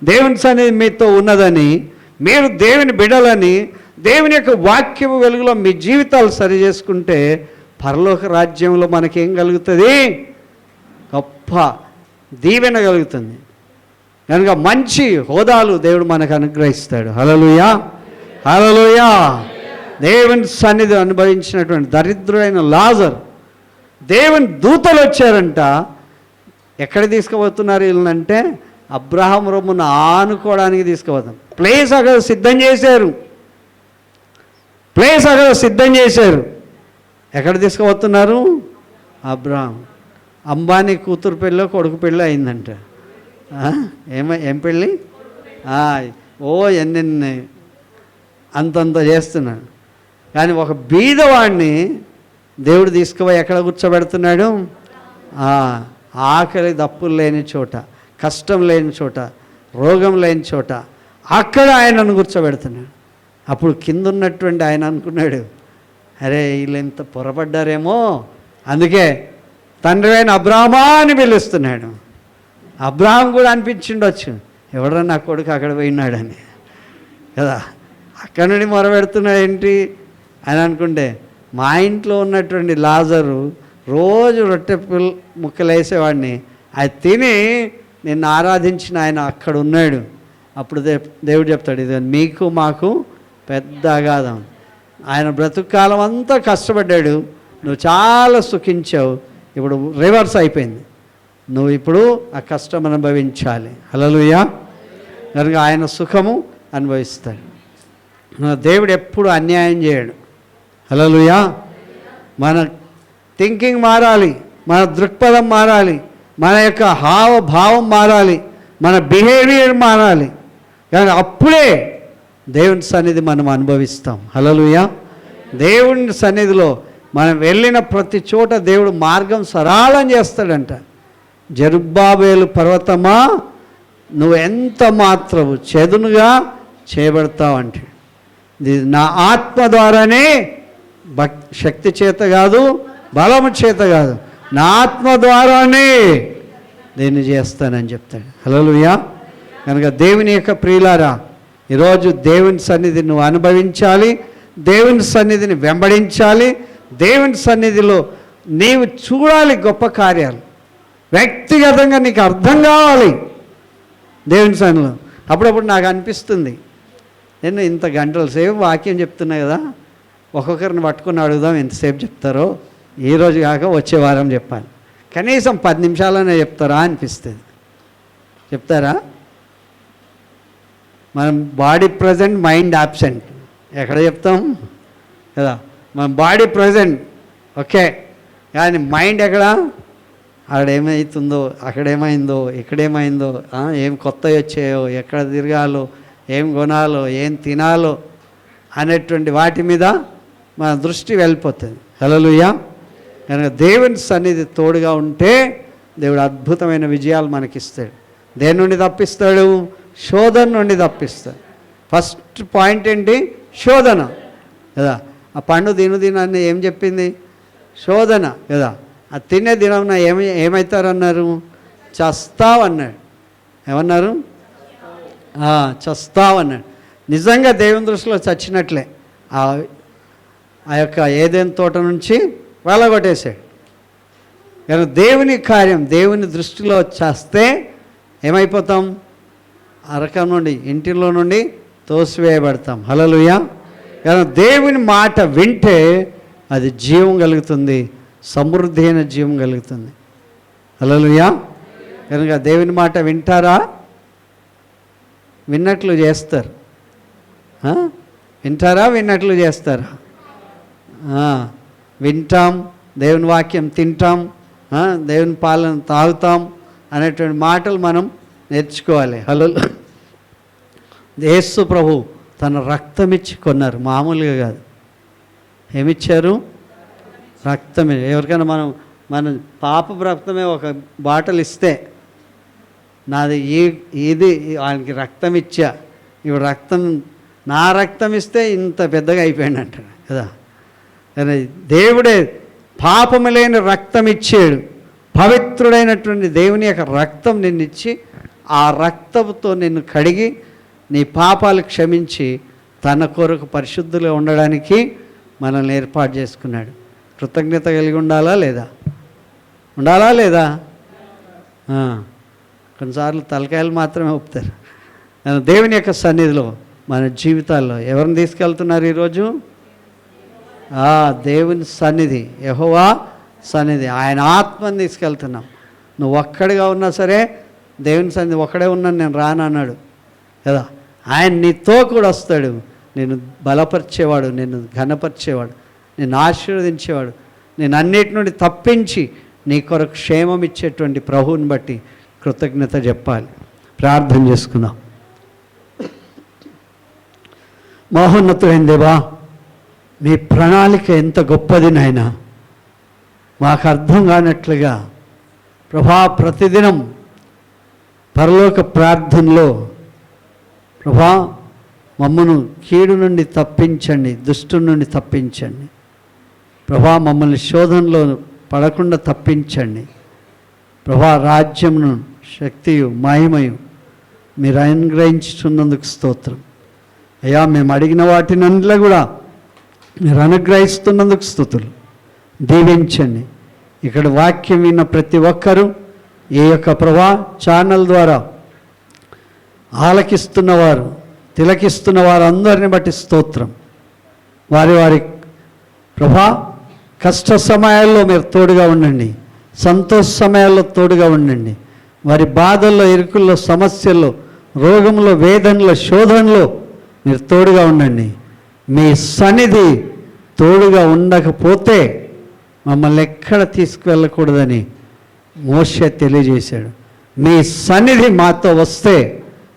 దేవుని సన్నిధి మీతో ఉన్నదని, మీరు దేవుని బిడ్డలని, దేవుని యొక్క వాక్యము వెలుగులో మీ జీవితాలు సరి చేసుకుంటే పరలోక రాజ్యంలో మనకేం కలుగుతుంది? గొప్ప దీవెన కలుగుతుంది. కనుక మంచి హోదాలు దేవుడు మనకు అనుగ్రహిస్తాడు. హల్లెలూయా, హల్లెలూయా. దేవుని సన్నిధి అనుభవించినటువంటి దరిద్రుడైన లాజర్, దేవుని దూతలు వచ్చారంట. ఎక్కడ తీసుకుపోతున్నారు వీళ్ళనంటే అబ్రహాం రొమ్మును ఆనుకోవడానికి తీసుకుపోతాం. ప్లేస్ అక్కడ సిద్ధం చేశారు, ప్లేస్ అక్కడ సిద్ధం చేశారు. ఎక్కడ తీసుకుపోతున్నారు? అబ్రహాం. అంబానీ కూతురు పెళ్ళి, కొడుకు పెళ్ళి అయిందంట. ఏం పెళ్ళి? ఎన్నెన్ని అంతంత చేస్తున్నాడు. కానీ ఒక బీదవాడిని దేవుడు తీసుకుపోయి ఎక్కడ కూర్చోబెడుతున్నాడు? ఆకలి దప్పులు లేని చోట, కష్టం లేని చోట, రోగం లేని చోట, అక్కడ ఆయనను కూర్చోబెడుతున్నాడు. అప్పుడు కింద ఉన్నటువంటి ఆయన అనుకున్నాడు, అరే వీళ్ళు ఎంత పొరపడ్డారేమో, అందుకే తండ్రి అయిన అబ్రాహ్మా అని పిలుస్తున్నాడు. అబ్రాహం కూడా అనిపించిండొచ్చు, ఎవడన్నా నా కొడుకు అక్కడ పోయినాడని కదా. అక్కడి నుండి మొరబెడుతున్నాడు ఏంటి అని అనుకుంటే, మా ఇంట్లో ఉన్నటువంటి లాజరు రోజు రొట్టె ముక్కలు వేసేవాడిని, అది తిని నిన్ను ఆరాధించిన ఆయన అక్కడ ఉన్నాడు. అప్పుడు దేవుడు చెప్తాడు, ఇది మీకు మాకు పెద్ద అగాధం. ఆయన బ్రతుకు కాలం అంతా కష్టపడ్డాడు, నువ్వు చాలా సుఖించావు. ఇప్పుడు రివర్స్ అయిపోయింది, నువ్వు ఇప్పుడు ఆ కష్టం అనుభవించాలి. హల్లెలూయా. కనుక ఆయన సుఖము అనుభవిస్తాడు. దేవుడు ఎప్పుడు అన్యాయం చేయడు. హల్లెలూయా. మన థింకింగ్ మారాలి, మన దృక్పథం మారాలి, మన యొక్క హావభావం మారాలి, మన బిహేవియర్ మారాలి. కానీ అప్పుడే దేవుని సన్నిధి మనం అనుభవిస్తాం. హల్లెలూయా. దేవుని సన్నిధిలో మనం వెళ్ళిన ప్రతి చోట దేవుడు మార్గం సరళం చేస్తాడంట. జెరుబ్బాబేలు పర్వతమా, నువ్వు ఎంత మాత్రము చెదునుగా చేయబడతావంటే, ఇది నా ఆత్మ ద్వారానే, శక్తి చేత కాదు, బలము చేత కాదు, నా ఆత్మ ద్వారానే దీన్ని చేస్తానని చెప్తాడు. హల్లెలూయా. కనుక దేవుని యొక్క ప్రియులారా, ఈరోజు దేవుని సన్నిధిని నువ్వు అనుభవించాలి, దేవుని సన్నిధిని వెంబడించాలి, దేవుని సన్నిధిలో నీవు చూడాలి గొప్ప కార్యాలు. వ్యక్తిగతంగా నీకు అర్థం కావాలి దేవుని సన్నిధిలో. అప్పుడప్పుడు నాకు అనిపిస్తుంది, నేను ఇంత గంటల సేపు వాక్యం చెప్తున్నా కదా, ఒక్కొక్కరిని పట్టుకుని అడుగుదాం ఎంతసేపు చెప్తారో, ఈరోజు కాక వచ్చే వారం చెప్పాలి, కనీసం 10 నిమిషాలనే చెప్తారా అనిపిస్తుంది. చెప్తారా? మనం బాడీ ప్రజెంట్, మైండ్ యాబ్సెంట్. ఎక్కడ చెప్తాం కదా? మన బాడీ ప్రజెంట్ ఓకే, కానీ మైండ్ ఎక్కడ? అక్కడేమవుతుందో, అక్కడేమైందో, ఇక్కడేమైందో, ఏం కొత్తవి వచ్చాయో, ఎక్కడ తిరగాలో, ఏం కొనాలో, ఏం తినాలో అనేటువంటి వాటి మీద మన దృష్టి వెళ్ళిపోతుంది. హల్లెలూయా. కనుక దేవుని సన్నిధి తోడుగా ఉంటే దేవుడు అద్భుతమైన విజయాలు మనకిస్తాడు. దేని నుండి తప్పిస్తాడు? శోధన నుండి తప్పిస్తాడు. ఫస్ట్ పాయింట్ ఏంటి? శోధన కదా. ఆ పండు తినని ఏం చెప్పింది? శోధన కదా. ఆ తినే దినం ఏమవుతారన్నారు? చస్తావన్నాడు. ఏమన్నారు? చస్తావన్నాడు. నిజంగా దేవుని దృష్టిలో చచ్చినట్లే. ఆ యొక్క ఏదైనా తోట నుంచి వెళ్ళగొట్టేశాడు. కానీ దేవుని కార్యం దేవుని దృష్టిలో చేస్తే ఏమైపోతాం? అరకం నుండి, ఇంటిలో నుండి తోసివేయబడతాం. హల్లెలూయా. కానీ దేవుని మాట వింటే అది జీవం కలుగుతుంది, సమృద్ధి అయిన జీవం కలుగుతుంది. హల్లెలూయా. కనుక దేవుని మాట వింటారా? విన్నట్లు చేస్తారు. వింటారా? విన్నట్లు చేస్తారా? వింటాం, దేవుని వాక్యం తింటాం, దేవుని పాలన తాగుతాం అనేటువంటి మాటలు మనం నేర్చుకోవాలి. హల్లెలూయా. యేసు ప్రభు తన రక్తం ఇచ్చి కొన్నారు, మామూలుగా కాదు. ఏమిచ్చారు? రక్తమే. ఎవరికైనా మన పాప రక్తమే ఒక బాటలు ఇస్తే, నాది ఇది వాళ్ళకి రక్తం ఇచ్చా, ఇప్పుడు రక్తం, నా రక్తం ఇస్తే ఇంత పెద్దగా అయిపోయాడు అంటాడు కదా. కానీ దేవుడే పాపము లేని రక్తం ఇచ్చాడు. పవిత్రుడైనటువంటి దేవుని యొక్క రక్తం నిన్నిచ్చి, ఆ రక్తంతో నిన్ను కడిగి నీ పాపాలు క్షమించి తన కొరకు పరిశుద్ధులుగా ఉండడానికి మనల్ని ఏర్పాటు చేసుకున్నాడు. కృతజ్ఞత కలిగి ఉండాలా లేదా? ఉండాలా లేదా? కొన్నిసార్లు తలకాయలు మాత్రమే ఊపుతారు. దేవుని యొక్క సన్నిధిలో మన జీవితాల్లో ఎవరిని తీసుకెళ్తున్నారు ఈరోజు? దేవుని సన్నిధి, యెహోవా సన్నిధి, ఆయన ఆత్మని తీసుకెళ్తున్నాం. నువ్వు ఒక్కడిగా ఉన్నా సరే దేవుని సన్నిధి, ఒక్కడే ఉన్నాను నేను రానన్నాడు కదా. ఆయన నీతో కూడా వస్తాడు, నేను బలపరిచేవాడు, నేను ఘనపరిచేవాడు, నేను ఆశీర్వదించేవాడు, నేను అన్నిటి నుండి తప్పించి నీ కొరకు క్షేమం ఇచ్చేటువంటి ప్రభువుని బట్టి కృతజ్ఞత చెప్పాలి. ప్రార్థన చేసుకుందాం. మహోన్నతుడైన దేవా, మీ ప్రణాళిక ఎంత గొప్పది నాయనా, మాకు అర్థం కానట్లుగా ప్రభా ప్రతిదినం పరలోక ప్రార్థనలో ప్రభా మమ్మను కీడు నుండి తప్పించండి, దుష్టు నుండి తప్పించండి ప్రభా, మమ్మల్ని శోధనలో పడకుండా తప్పించండి ప్రభా. రాజ్యమును, శక్తియు, మహిమయు మీరు అనుగ్రహించుతున్నందుకు స్తోత్రం అయ్యా. మేము అడిగిన వాటినన్నిలో కూడా మీరు అనుగ్రహిస్తున్నందుకు స్తుతులు. దీవించండి. ఇక్కడ వాక్యం విన్న ప్రతి ఒక్కరూ ఈ యొక్క ప్రభా ఛానల్ ద్వారా ఆలకిస్తున్నవారు, తిలకిస్తున్న వారు అందరిని బట్టి స్తోత్రం. వారి వారి ప్రభా కష్ట సమయాల్లో మీరు తోడుగా ఉండండి, సంతోష సమయాల్లో తోడుగా ఉండండి. వారి బాధల్లో, ఇరుకుల్లో, సమస్యల్లో, రోగంలో, వేదనలో, శోధనలో మీరు తోడుగా ఉండండి. మీ సన్నిధి తోడుగా ఉండకపోతే మమ్మల్ని ఎక్కడ తీసుకువెళ్ళకూడదని మోషే తెలియజేశాడు. మీ సన్నిధి మాతో వస్తే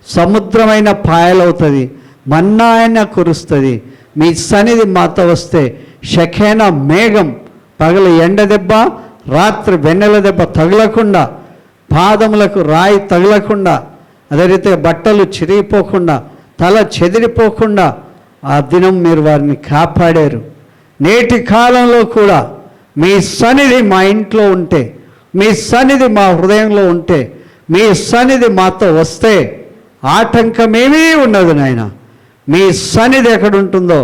సముద్రమైన పాయలవుతుంది, మన్నా అయినా కురుస్తుంది. మీ సన్నిధి మాతో వస్తే షకేనా మేఘం, పగలు ఎండ దెబ్బ, రాత్రి వెన్నెల దెబ్బ తగలకుండా, పాదములకు రాయి తగలకుండా, అదే రీతిగా బట్టలు చిరిగిపోకుండా, తల చెదిరిపోకుండా ఆ దినం మీరు వారిని కాపాడారు. నేటి కాలంలో కూడా మీ సన్నిధి మా ఇంట్లో ఉంటే, మీ సన్నిధి మా హృదయంలో ఉంటే, మీ సన్నిధి మాతో వస్తే ఆటంకమేమీ ఉండదు నాయన. మీ సన్నిధి ఎక్కడ ఉంటుందో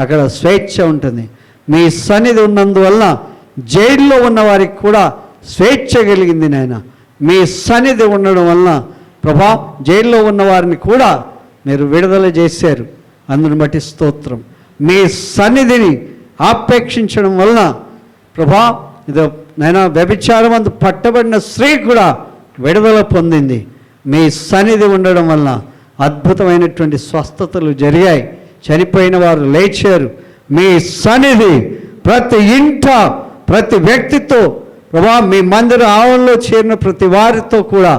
అక్కడ స్వేచ్ఛ ఉంటుంది. మీ సన్నిధి ఉన్నందువల్ల జైల్లో ఉన్న వారికి కూడా స్వేచ్ఛ కలిగింది నాయన. మీ సన్నిధి ఉండడం వలన ప్రభా జైల్లో ఉన్న వారిని కూడా మీరు విడుదల చేశారు. అందుని బట్టి స్తోత్రం. మీ సన్నిధిని ఆపేక్షించడం వలన ప్రభా ఇదో నైనా వ్యభిచారం అందు పట్టబడిన స్త్రీ కూడా విడుదల పొందింది. మీ సన్నిధి ఉండడం వలన అద్భుతమైనటువంటి స్వస్థతలు జరిగాయి. చనిపోయిన వారు లేచారు. మీ సన్నిధి ప్రతి ఇంట ప్రతి వ్యక్తితో ప్రభా, మీ మందిర ఆవరణలో చేరిన ప్రతి వారితో కూడా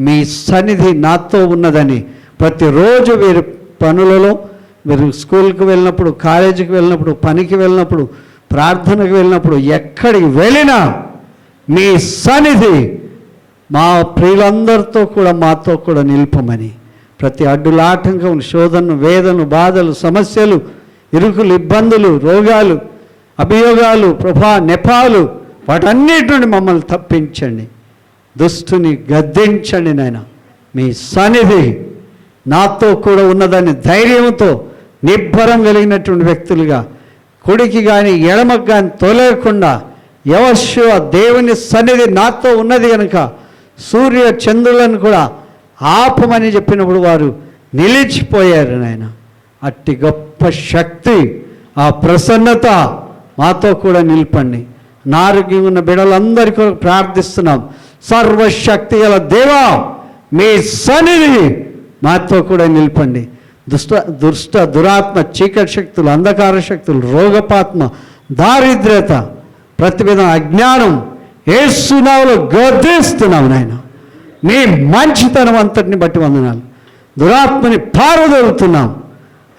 మీ సన్నిధి నాతో ఉన్నదని ప్రతిరోజు వీరు పనులలో, వీరు స్కూల్కి వెళ్ళినప్పుడు, కాలేజీకి వెళ్ళినప్పుడు, పనికి వెళ్ళినప్పుడు, ప్రార్థనకు వెళ్ళినప్పుడు, ఎక్కడికి వెళ్ళినా మీ సన్నిధి మా ప్రియులందరితో కూడా మాతో కూడా నిలుపమని, ప్రతి అడ్డుల ఆటంకం, శోధనను, వేదను, బాధలు, సమస్యలు, ఇరుకులు, ఇబ్బందులు, రోగాలు, అభియోగాలు, ప్రభా, నెపాలు, వాటన్నిటి నుండి మమ్మల్ని తప్పించండి. దుష్టుని గద్దించండి నాయన. మీ సన్నిధి నాతో కూడా ఉన్నదాన్ని ధైర్యంతో నిబ్బరం కలిగినటువంటి వ్యక్తులుగా కుడికి కానీ ఎడమకు కానీ తొలగకుండా యెహోషువ దేవుని సన్నిధి నాతో ఉన్నది కనుక సూర్య చంద్రులను కూడా ఆపమని చెప్పినప్పుడు వారు నిలిచిపోయారు నాయన. అట్టి గొప్ప శక్తి, ఆ ప్రసన్నత మాతో కూడా నిలపండి. నారోగ్యం ఉన్న బిడ్డలందరికీ కూడా ప్రార్థిస్తున్నాం. సర్వశక్తి గల దేవా, మీ సన్నిధి మాతో కూడా నిలపండి. దుష్ట దురాత్మ, చీకటి శక్తులు, అంధకార శక్తులు, రోగపాత్మ, దారిద్ర్యత, ప్రతివిధ అజ్ఞానం యేసు నామములో గద్దిస్తున్నాం నాయన. మీ మంచితనం అంతటిని బట్టి వందనాలు. దురాత్మని పారదోలుతున్నాం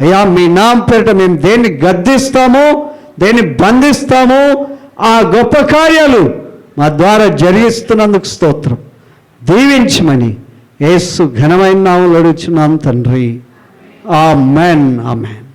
అయ్యా. మీ నామం పేరిట మేము దేన్ని గద్దిస్తామో, దేన్ని బంధిస్తామో, ఆ గొప్ప కార్యాలు మా ద్వారా జరిగిస్తున్నందుకు స్తోత్రం. దీవించమని యేసు ఘనమైన నామములో అడుగుచున్నాం తండ్రి. ఆమేన్, ఆమేన్.